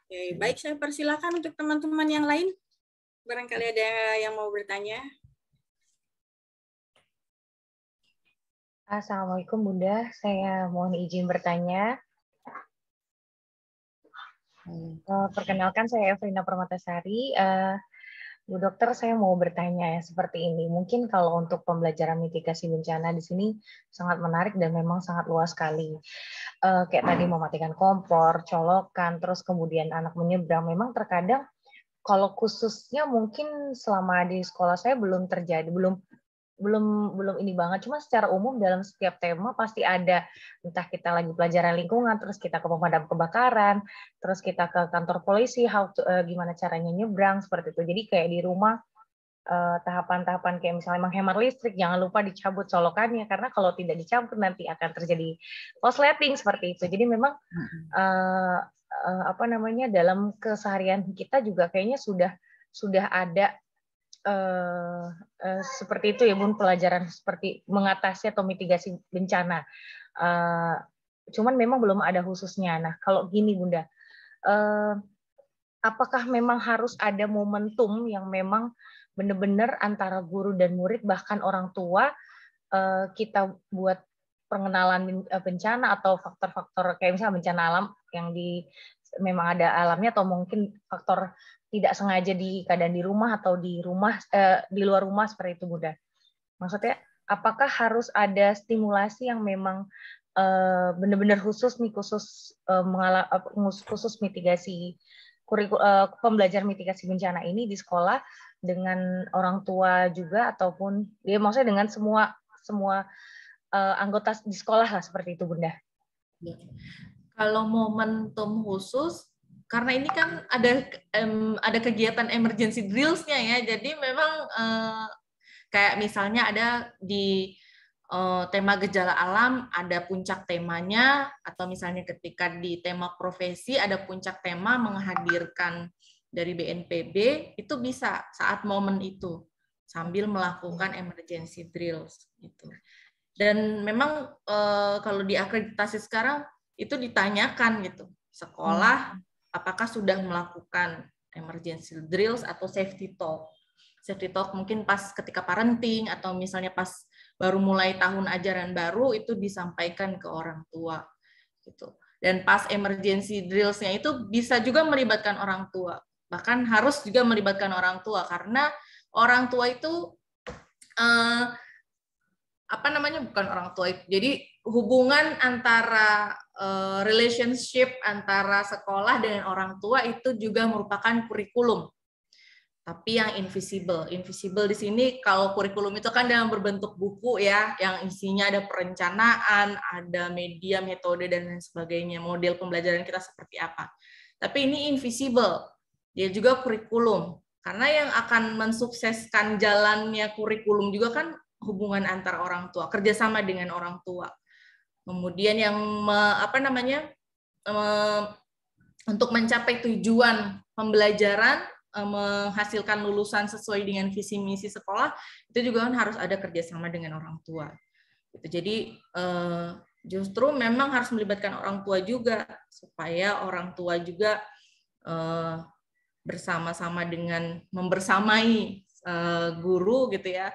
Oke, baik, saya persilakan untuk teman-teman yang lain. Barangkali ada yang mau bertanya. Assalamualaikum Bunda, saya mohon izin bertanya. Perkenalkan saya Evrina Permatasari. Bu Dokter, saya mau bertanya ya seperti ini. Mungkin kalau untuk pembelajaran mitigasi bencana di sini sangat menarik dan memang sangat luas sekali. Kayak tadi mematikan kompor, colokan, terus kemudian anak menyeberang. Memang terkadang kalau khususnya mungkin selama di sekolah saya belum terjadi, belum ini banget. Cuma secara umum dalam setiap tema pasti ada, entah kita lagi pelajaran lingkungan, terus kita ke pemadam kebakaran, terus kita ke kantor polisi, gimana caranya nyebrang seperti itu. Jadi kayak di rumah tahapan-tahapan kayak misalnya menghemat listrik, jangan lupa dicabut colokannya karena kalau tidak dicabut nanti akan terjadi korsleting seperti itu. Jadi memang apa namanya, dalam keseharian kita juga kayaknya sudah ada seperti itu ya Bun, pelajaran seperti mengatasi atau mitigasi bencana. Cuman memang belum ada khususnya. Nah kalau gini Bunda, apakah memang harus ada momentum yang memang benar-benar antara guru dan murid bahkan orang tua kita buat pengenalan bencana atau faktor-faktor kayak misalnya bencana alam yang memang ada alamnya atau mungkin faktor tidak sengaja di keadaan di rumah atau di luar rumah seperti itu Bunda. Maksudnya apakah harus ada stimulasi yang memang benar-benar khusus khusus mitigasi pembelajaran mitigasi bencana ini di sekolah dengan orang tua juga ataupun ya maksudnya dengan semua anggota di sekolah lah seperti itu Bunda. Kalau momentum khusus, karena ini kan ada kegiatan emergency drills-nya ya, jadi memang kayak misalnya ada di tema gejala alam, ada puncak temanya, atau misalnya ketika di tema profesi ada puncak tema menghadirkan dari BNPB, itu bisa saat momen itu, sambil melakukan emergency drills. Gitu. Dan memang kalau di akreditasi sekarang, itu ditanyakan gitu, sekolah apakah sudah melakukan emergency drills atau safety talk. Safety talk mungkin pas ketika parenting atau misalnya pas baru mulai tahun ajaran baru itu disampaikan ke orang tua gitu. Dan pas emergency drills-nya itu bisa juga melibatkan orang tua. Bahkan harus juga melibatkan orang tua karena orang tua itu bukan orang tua itu. Jadi hubungan antara relationship antara sekolah dengan orang tua itu juga merupakan kurikulum. Tapi yang invisible. Invisible di sini kalau kurikulum itu kan dalam berbentuk buku ya, yang isinya ada perencanaan, ada media, metode dan lain sebagainya, model pembelajaran kita seperti apa. Tapi ini invisible. Dia juga kurikulum. Karena yang akan mensukseskan jalannya kurikulum juga kan hubungan antara orang tua, kerjasama dengan orang tua. Kemudian yang untuk mencapai tujuan pembelajaran, menghasilkan lulusan sesuai dengan visi misi sekolah, itu juga kan harus ada kerjasama dengan orang tua. Jadi justru memang harus melibatkan orang tua juga, supaya orang tua juga bersama-sama dengan membersamai guru gitu ya,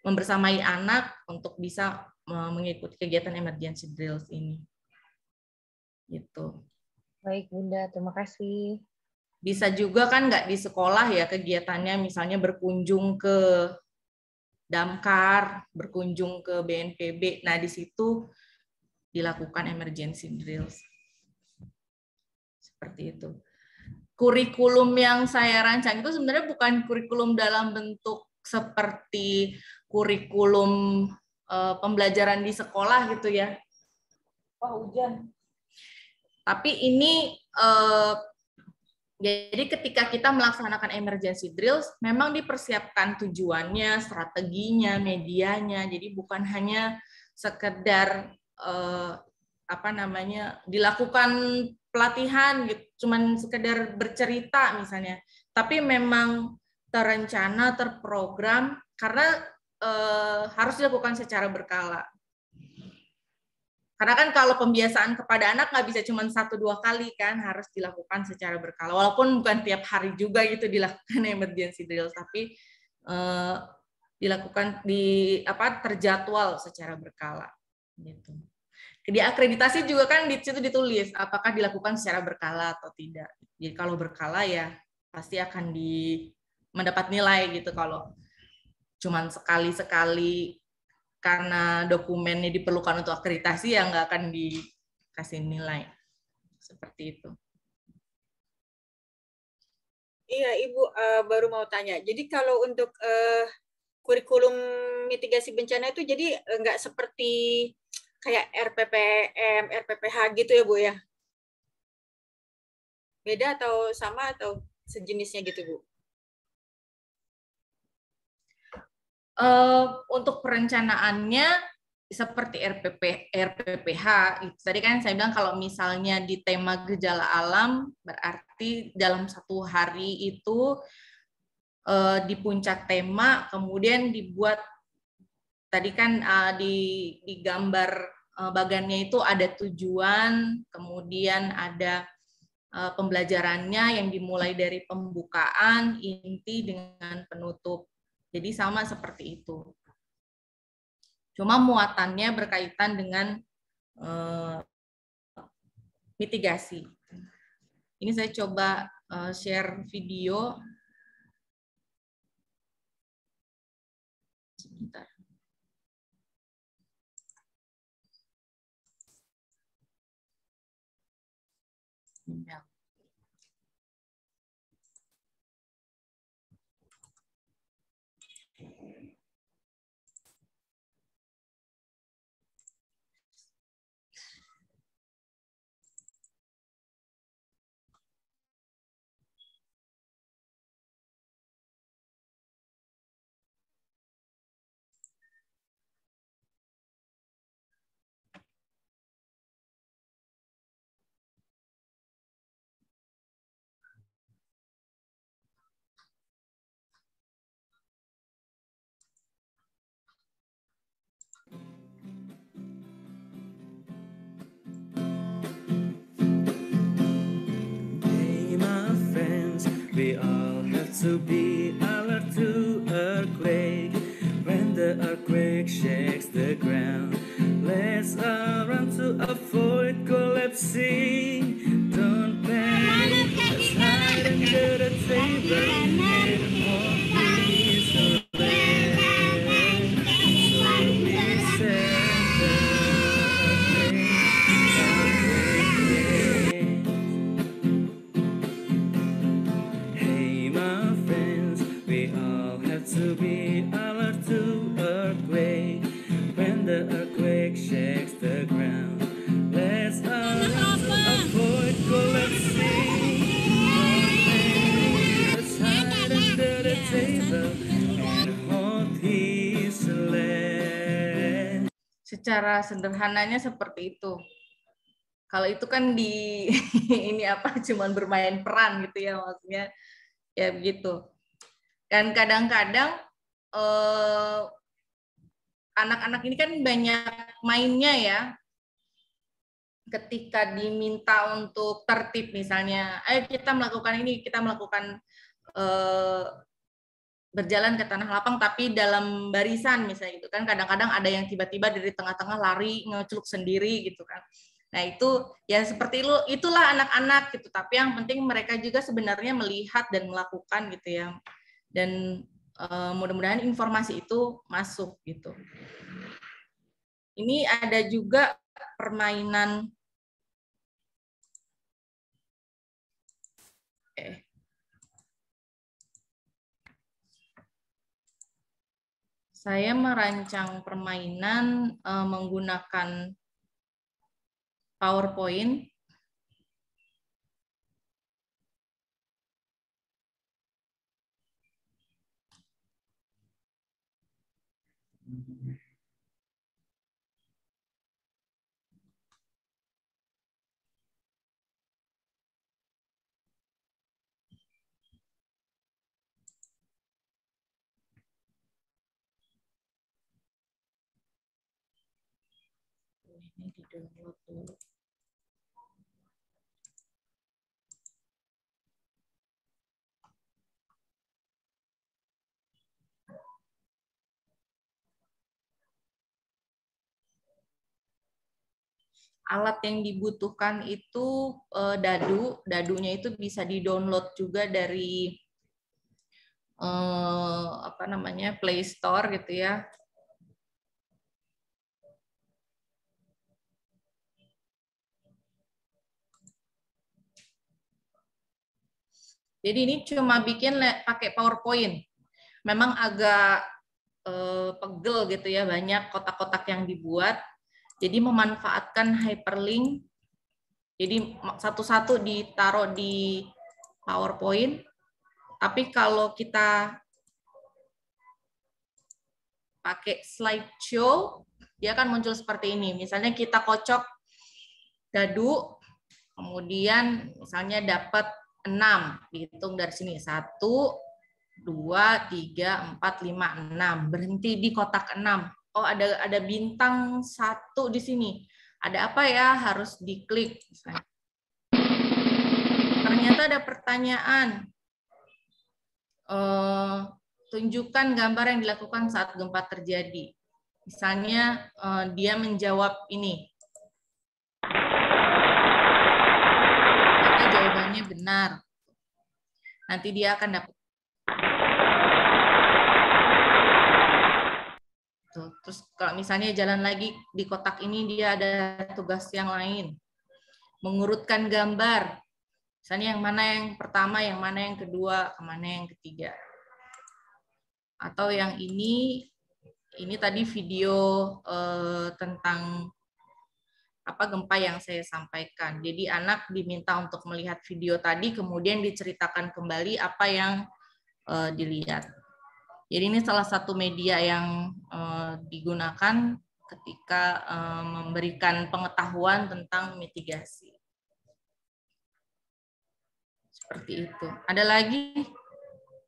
membersamai anak untuk bisa mengikuti kegiatan emergency drills ini. Gitu. Baik Bunda, terima kasih. Bisa juga kan nggak di sekolah ya kegiatannya, misalnya berkunjung ke Damkar, berkunjung ke BNPB. Nah, di situ dilakukan emergency drills. Seperti itu. Kurikulum yang saya rancang itu sebenarnya bukan kurikulum dalam bentuk seperti kurikulum pembelajaran di sekolah gitu ya. Wah, hujan. Tapi ini jadi ketika kita melaksanakan emergency drills, memang dipersiapkan tujuannya, strateginya, medianya. Jadi bukan hanya sekedar dilakukan pelatihan gitu, cuman sekedar bercerita misalnya. Tapi memang terencana, terprogram karena harus dilakukan secara berkala. Karena kan kalau pembiasaan kepada anak nggak bisa cuma 1-2 kali kan, harus dilakukan secara berkala. Walaupun bukan tiap hari juga gitu dilakukan emergency drills, tapi dilakukan terjadwal secara berkala. Gitu. Di akreditasi juga kan di situ ditulis apakah dilakukan secara berkala atau tidak. Jadi kalau berkala ya pasti akan mendapat nilai gitu. Kalau cuman sekali-sekali karena dokumennya diperlukan untuk akreditasi ya nggak akan dikasih nilai. Seperti itu. Iya, Ibu baru mau tanya. Jadi kalau untuk kurikulum mitigasi bencana itu jadi nggak seperti kayak RPPM, RPPH gitu ya, Bu ya? Beda atau sama atau sejenisnya gitu, Bu? Untuk perencanaannya seperti RPPH. Tadi kan saya bilang kalau misalnya di tema gejala alam, berarti dalam satu hari itu di puncak tema, kemudian dibuat, tadi kan di gambar bagannya itu ada tujuan, kemudian ada pembelajarannya yang dimulai dari pembukaan, inti dengan penutup. Jadi sama seperti itu. Cuma muatannya berkaitan dengan mitigasi. Ini saya coba share video. Sebentar. Ya. We all have to be alert to earthquake. When the earthquake shakes the ground, let's all run to avoid collapsing. Don't panic, let's hide under the table and hold peace and land. So we set the to be alert to earthquake. When the earthquake shakes the ground, let's all run to avoid collapsing. Let's hide under the table and hold his land. Secara sederhananya seperti itu. Kalau itu kan di ini apa cuman bermain peran gitu ya, maksudnya ya begitu. Dan kadang-kadang anak-anak ini kan banyak mainnya ya. Ketika diminta untuk tertib misalnya, ayo kita melakukan ini, kita melakukan berjalan ke tanah lapang tapi dalam barisan misalnya gitu kan. Kadang-kadang ada yang tiba-tiba dari tengah-tengah lari ngeceluk sendiri gitu kan. Nah itu ya seperti itulah anak-anak gitu. Tapi yang penting mereka juga sebenarnya melihat dan melakukan gitu ya. Dan mudah-mudahan informasi itu masuk gitu. Ini ada juga permainan saya merancang permainan menggunakan PowerPoint. Ini di-download dulu. alat yang dibutuhkan itu dadunya itu bisa di-download juga dari Play Store gitu ya. Jadi ini cuma bikin pakai PowerPoint. Memang agak pegel gitu ya, banyak kotak-kotak yang dibuat. Jadi memanfaatkan hyperlink. Jadi satu-satu ditaruh di PowerPoint. Tapi kalau kita pakai slideshow, dia akan muncul seperti ini. Misalnya kita kocok dadu, kemudian misalnya dapat 6, dihitung dari sini. 1, 2, 3, 4, 5, 6. Berhenti di kotak 6. Oh, ada bintang 1 di sini. Ada apa ya? Harus diklik. Misalnya. Ternyata ada pertanyaan. Tunjukkan gambar yang dilakukan saat gempa terjadi. Misalnya dia menjawab ini. Ternyata jawabannya benar. Nanti dia akan dapat. Tuh. Terus kalau misalnya jalan lagi di kotak ini, dia ada tugas yang lain. Mengurutkan gambar. Misalnya yang mana yang pertama, yang mana yang kedua, kemana yang ketiga. Atau yang ini tadi video tentang gempa yang saya sampaikan. Jadi anak diminta untuk melihat video tadi, kemudian diceritakan kembali apa yang dilihat. Jadi ini salah satu media yang digunakan ketika memberikan pengetahuan tentang mitigasi. Seperti itu. Ada lagi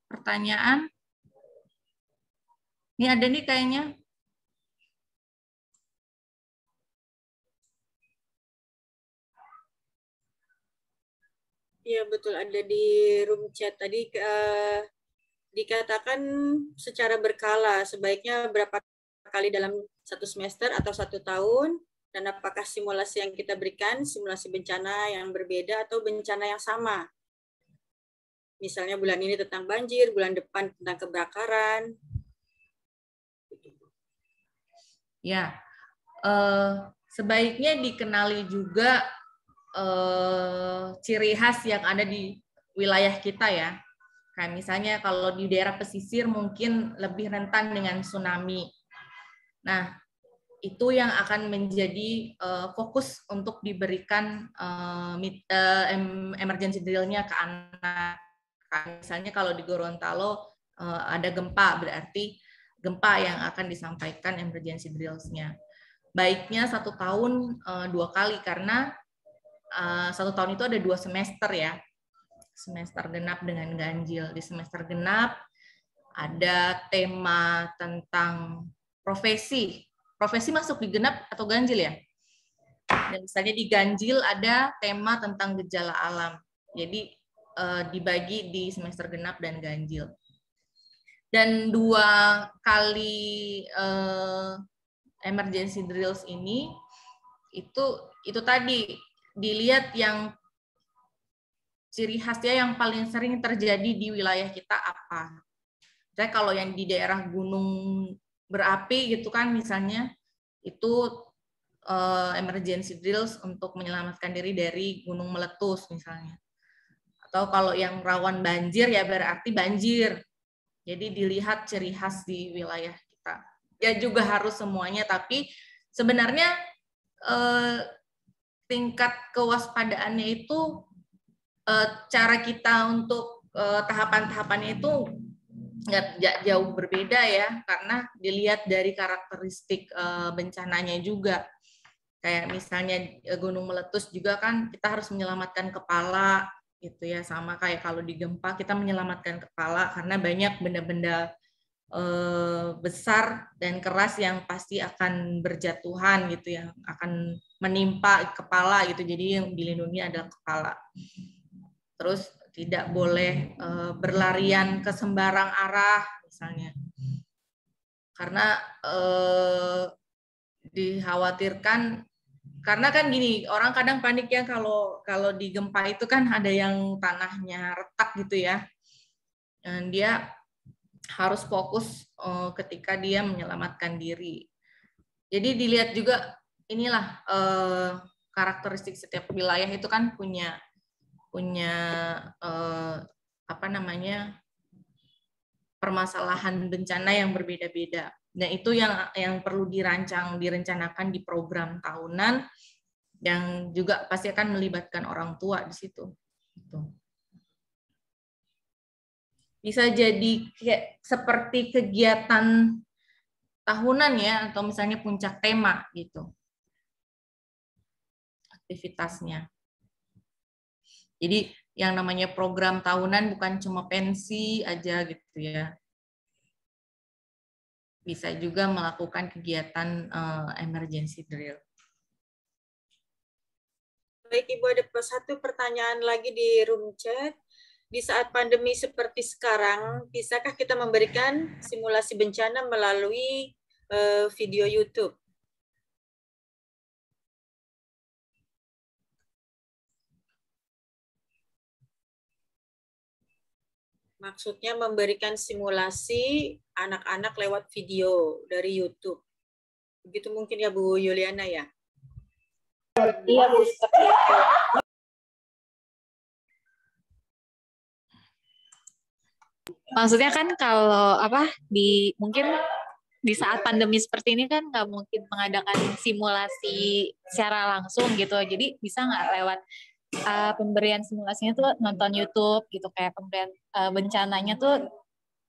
pertanyaan? Ini ada nih kayaknya. Iya betul, ada di room chat tadi dikatakan secara berkala, sebaiknya berapa kali dalam 1 semester atau 1 tahun, dan apakah simulasi yang kita berikan simulasi bencana yang berbeda atau bencana yang sama. Misalnya bulan ini tentang banjir, bulan depan tentang kebakaran. Ya, sebaiknya dikenali juga ciri khas yang ada di wilayah kita ya. Kayak misalnya kalau di daerah pesisir mungkin lebih rentan dengan tsunami. Nah, itu yang akan menjadi fokus untuk diberikan emergency drill-nya ke anak. Misalnya kalau di Gorontalo ada gempa, berarti gempa yang akan disampaikan emergency drills-nya. Baiknya 1 tahun 2 kali, karena 1 tahun itu ada 2 semester ya. Semester genap dengan ganjil. Di semester genap ada tema tentang profesi. Profesi masuk di genap atau ganjil ya? Dan misalnya di ganjil ada tema tentang gejala alam. Jadi dibagi di semester genap dan ganjil. Dan 2 kali emergency drills ini itu tadi dilihat yang ciri khasnya yang paling sering terjadi di wilayah kita apa. Misalnya kalau yang di daerah gunung berapi gitu kan, misalnya itu emergency drills untuk menyelamatkan diri dari gunung meletus misalnya. Atau kalau yang rawan banjir ya berarti banjir. Jadi dilihat ciri khas di wilayah kita. Ya juga harus semuanya, tapi sebenarnya tingkat kewaspadaannya itu cara kita untuk tahapan-tahapannya itu nggak jauh berbeda ya, karena dilihat dari karakteristik bencananya juga. Kayak misalnya gunung meletus juga kan kita harus menyelamatkan kepala gitu ya, sama kayak kalau di gempa kita menyelamatkan kepala karena banyak benda-benda besar dan keras yang pasti akan berjatuhan gitu ya, akan menimpa kepala gitu. Jadi yang dilindungi adalah kepala. Terus tidak boleh berlarian ke sembarang arah misalnya, karena dikhawatirkan Karena kan gini, orang kadang panik ya kalau di gempa itu kan ada yang tanahnya retak gitu ya. Dan dia harus fokus ketika dia menyelamatkan diri. Jadi dilihat juga inilah karakteristik setiap wilayah itu kan punya apa namanya, permasalahan bencana yang berbeda-beda. Dan itu yang perlu direncanakan di program tahunan yang juga pasti akan melibatkan orang tua di situ. Gitu. Bisa jadi kayak seperti kegiatan tahunan ya, atau misalnya puncak tema gitu aktivitasnya. Jadi yang namanya program tahunan bukan cuma pensi aja gitu ya. Bisa juga melakukan kegiatan emergency drill. Baik, Ibu, ada satu pertanyaan lagi di room chat. Di saat pandemi seperti sekarang, bisakah kita memberikan simulasi bencana melalui video YouTube? Maksudnya memberikan simulasi anak-anak lewat video dari YouTube. Begitu mungkin ya Bu Yuliana ya? Iya Bu, seperti itu. Maksudnya kan kalau mungkin di saat pandemi seperti ini kan nggak mungkin mengadakan simulasi secara langsung gitu. Jadi bisa nggak lewat pemberian simulasinya tuh nonton YouTube gitu, kayak pemberian bencananya tuh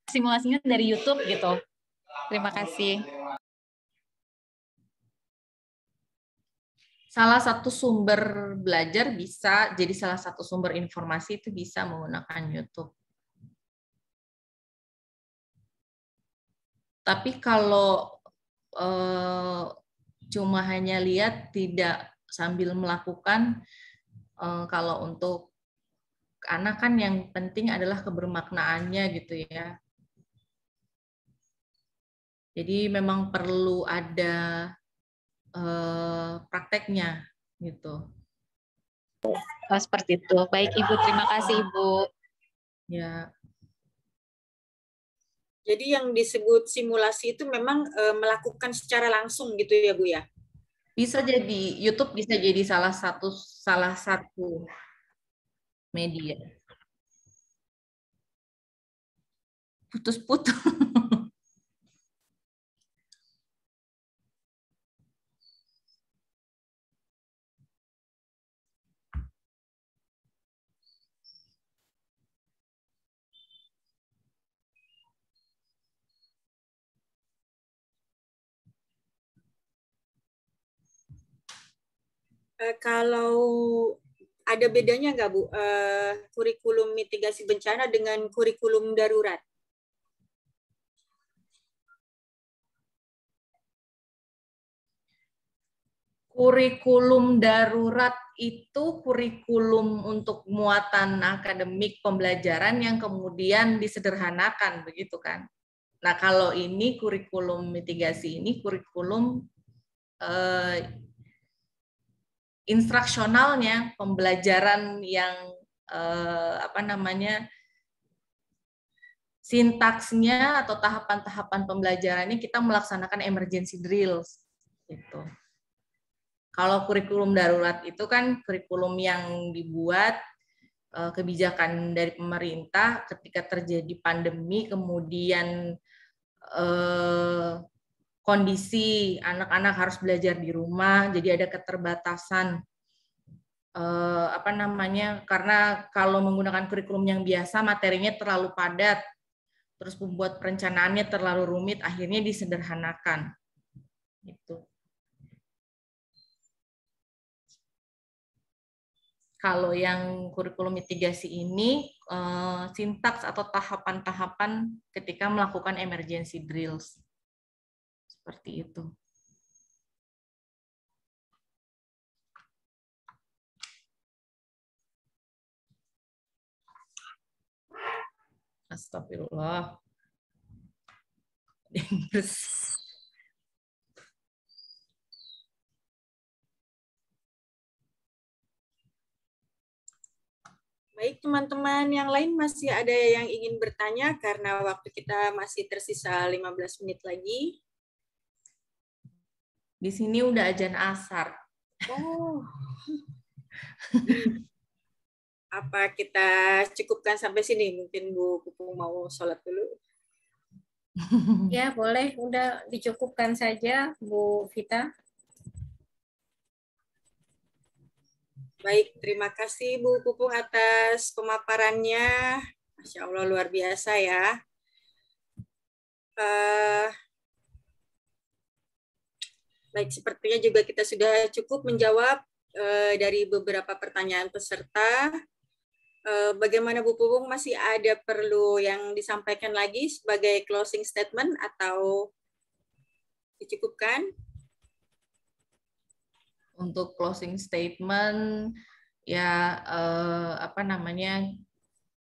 simulasinya dari YouTube gitu. Terima kasih. Salah satu sumber belajar bisa, jadi salah satu sumber informasi itu bisa menggunakan YouTube. Tapi kalau cuma hanya lihat tidak sambil melakukan, kalau untuk anak kan yang penting adalah kebermaknaannya gitu ya. Jadi memang perlu ada prakteknya gitu. Oh, seperti itu. Baik Ibu, terima kasih Ibu. Ya. Jadi yang disebut simulasi itu memang melakukan secara langsung gitu ya Bu ya? Bisa jadi, YouTube bisa jadi salah satu media. Putus-putus. Kalau ada bedanya nggak Bu, kurikulum mitigasi bencana dengan kurikulum darurat? Kurikulum darurat itu kurikulum untuk muatan akademik pembelajaran yang kemudian disederhanakan, begitu kan? Nah, kalau ini kurikulum mitigasi ini kurikulum instruksionalnya, pembelajaran yang sintaksnya atau tahapan-tahapan pembelajarannya kita melaksanakan emergency drills gitu. Kalau kurikulum darurat itu kan kurikulum yang dibuat kebijakan dari pemerintah ketika terjadi pandemi, kemudian kondisi anak-anak harus belajar di rumah, jadi ada keterbatasan karena kalau menggunakan kurikulum yang biasa materinya terlalu padat, terus membuat perencanaannya terlalu rumit, akhirnya disederhanakan. Gitu. Kalau yang kurikulum mitigasi ini sintaks atau tahapan-tahapan ketika melakukan emergency drills. Seperti itu. Astagfirullah. Baik, teman-teman yang lain masih ada yang ingin bertanya karena waktu kita masih tersisa 15 menit lagi. Di sini udah azan asar. Oh. Apa kita cukupkan sampai sini? Mungkin Bu Pupung mau sholat dulu. Ya, boleh. Udah dicukupkan saja, Bu Vita. Baik, terima kasih Bu Pupung atas pemaparannya. Masya Allah, luar biasa ya. Baik, sepertinya juga kita sudah cukup menjawab dari beberapa pertanyaan peserta. Bagaimana Bu Pupung, masih ada perlu yang disampaikan lagi sebagai closing statement atau dicukupkan? Untuk closing statement, ya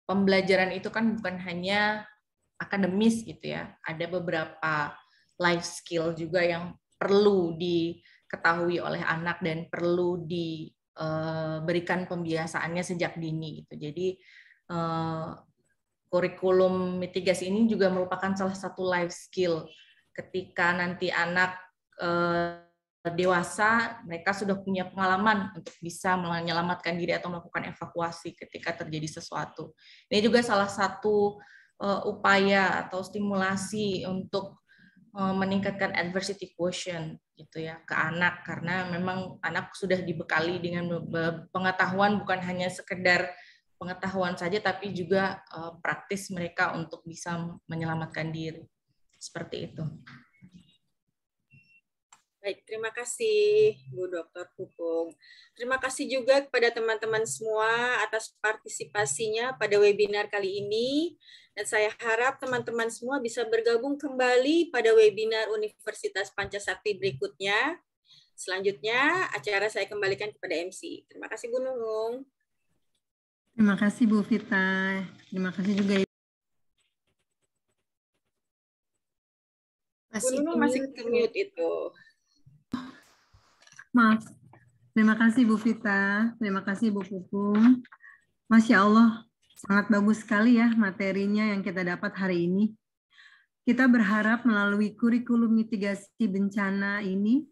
pembelajaran itu kan bukan hanya akademis gitu ya, ada beberapa life skill juga yang perlu diketahui oleh anak dan perlu diberikan pembiasaannya sejak dini gitu. Jadi kurikulum mitigasi ini juga merupakan salah satu life skill ketika nanti anak dewasa, mereka sudah punya pengalaman untuk bisa menyelamatkan diri atau melakukan evakuasi ketika terjadi sesuatu. Ini juga salah satu upaya atau stimulasi untuk meningkatkan adversity quotient gitu ya ke anak, karena memang anak sudah dibekali dengan pengetahuan, bukan hanya sekedar pengetahuan saja tapi juga praktis mereka untuk bisa menyelamatkan diri. Seperti itu. Baik, terima kasih Bu Dr. Pupung. Terima kasih juga kepada teman-teman semua atas partisipasinya pada webinar kali ini. Dan saya harap teman-teman semua bisa bergabung kembali pada webinar Universitas Pancasakti berikutnya. Selanjutnya, acara saya kembalikan kepada MC. Terima kasih Bu Nunung. Terima kasih Bu Vita. Terima kasih juga Bu Nunung masih ke-mute itu. Maaf. Terima kasih Bu Vita, terima kasih Bu Pupung. Masya Allah, sangat bagus sekali ya materinya yang kita dapat hari ini. Kita berharap melalui kurikulum mitigasi bencana ini,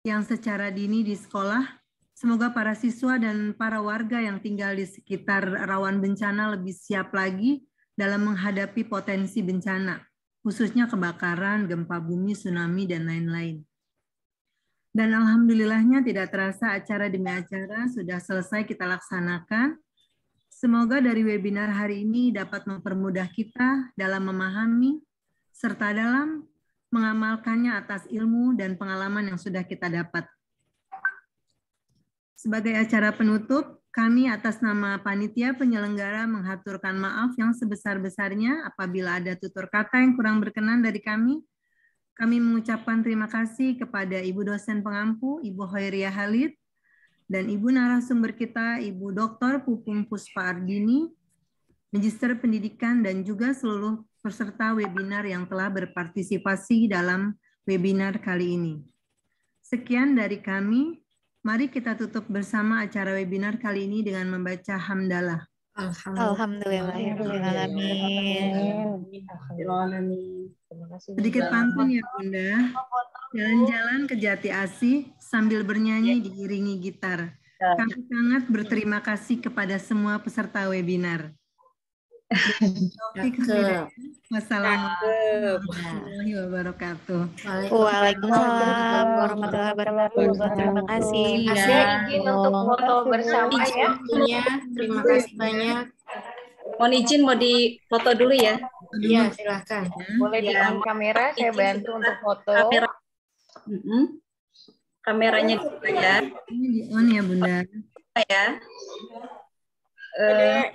yang secara dini di sekolah, semoga para siswa dan para warga yang tinggal di sekitar rawan bencana lebih siap lagi dalam menghadapi potensi bencana, khususnya kebakaran, gempa bumi, tsunami, dan lain-lain. Dan alhamdulillahnya tidak terasa acara demi acara sudah selesai kita laksanakan. Semoga dari webinar hari ini dapat mempermudah kita dalam memahami serta dalam mengamalkannya atas ilmu dan pengalaman yang sudah kita dapat. Sebagai acara penutup, kami atas nama panitia penyelenggara menghaturkan maaf yang sebesar-besarnya apabila ada tutur kata yang kurang berkenan dari kami. Kami mengucapkan terima kasih kepada Ibu dosen pengampu, Ibu Khairiah Halid, dan Ibu narasumber kita, Ibu Dr. Pupung Puspa Ardini, Magister Pendidikan, dan juga seluruh peserta webinar yang telah berpartisipasi dalam webinar kali ini. Sekian dari kami. Mari kita tutup bersama acara webinar kali ini dengan membaca hamdalah. Alhamdulillahirrahmanirrahim. Sedikit pantun ya Bunda. Jalan-jalan ke Jati Asih sambil bernyanyi diiringi gitar. Kami sangat berterima kasih kepada semua peserta webinar. Wassalamualaikum warahmatullahi wabarakatuh. Waalaikumsalam warahmatullahi wabarakatuh. Terima kasih. Saya izin untuk foto bersama ya. Terima kasih banyak. Mohon izin mau difoto dulu ya. Iya, silakan. Boleh di on kamera, saya bantu untuk foto. Kamera. Kameranya dulu ya. Ini di on ya Bunda. Ya.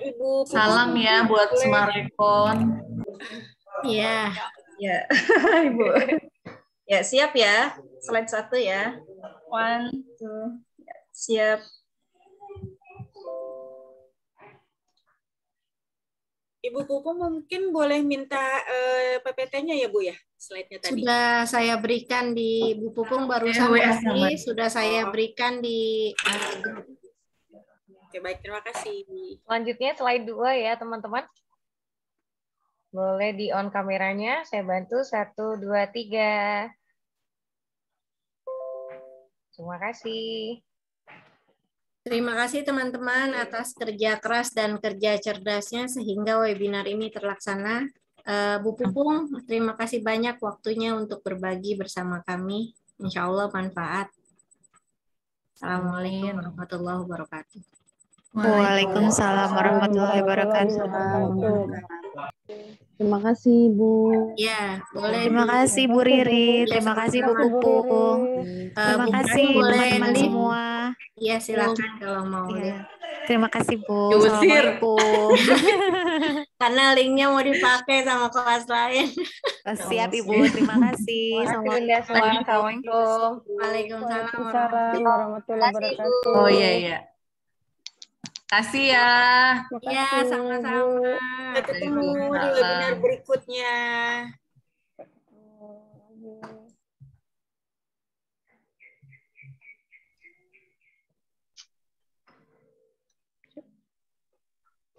Ibu salam ya buat Smartphone. Iya. Ya, Ibu. Ya, siap ya. Slide 1 ya. 1, 2. Siap. Ibu Pupung mungkin boleh minta PPT-nya ya Bu ya, slide-nya tadi. Sudah saya berikan di Bu Pupung barusan tadi, sudah saya berikan di Oke, baik. Terima kasih. Selanjutnya slide 2 ya, teman-teman. Boleh di on kameranya. Saya bantu 1, 2, 3. Terima kasih. Terima kasih teman-teman atas kerja keras dan kerja cerdasnya sehingga webinar ini terlaksana. Bu Pupung, terima kasih banyak waktunya untuk berbagi bersama kami. Insya Allah manfaat. Assalamualaikum warahmatullahi wabarakatuh. Waalaikumsalam warahmatullahi wabarakatuh. Terima kasih, Bu. Ya, boleh. Terima kasih Bu Riri, terima kasih Bu Pupung. Terima kasih teman-teman semua. Iya, silakan kalau mau. Ya. Terima kasih Bu. Diusir. Assalamualaikum. Karena linknya mau dipakai sama kelas lain. Siap Ibu, terima kasih. Assalamualaikum. Waalaikumsalam warahmatullahi wabarakatuh. Oh iya. Kasih ya. Ya, sama-sama. Sampai ketemu di webinar berikutnya.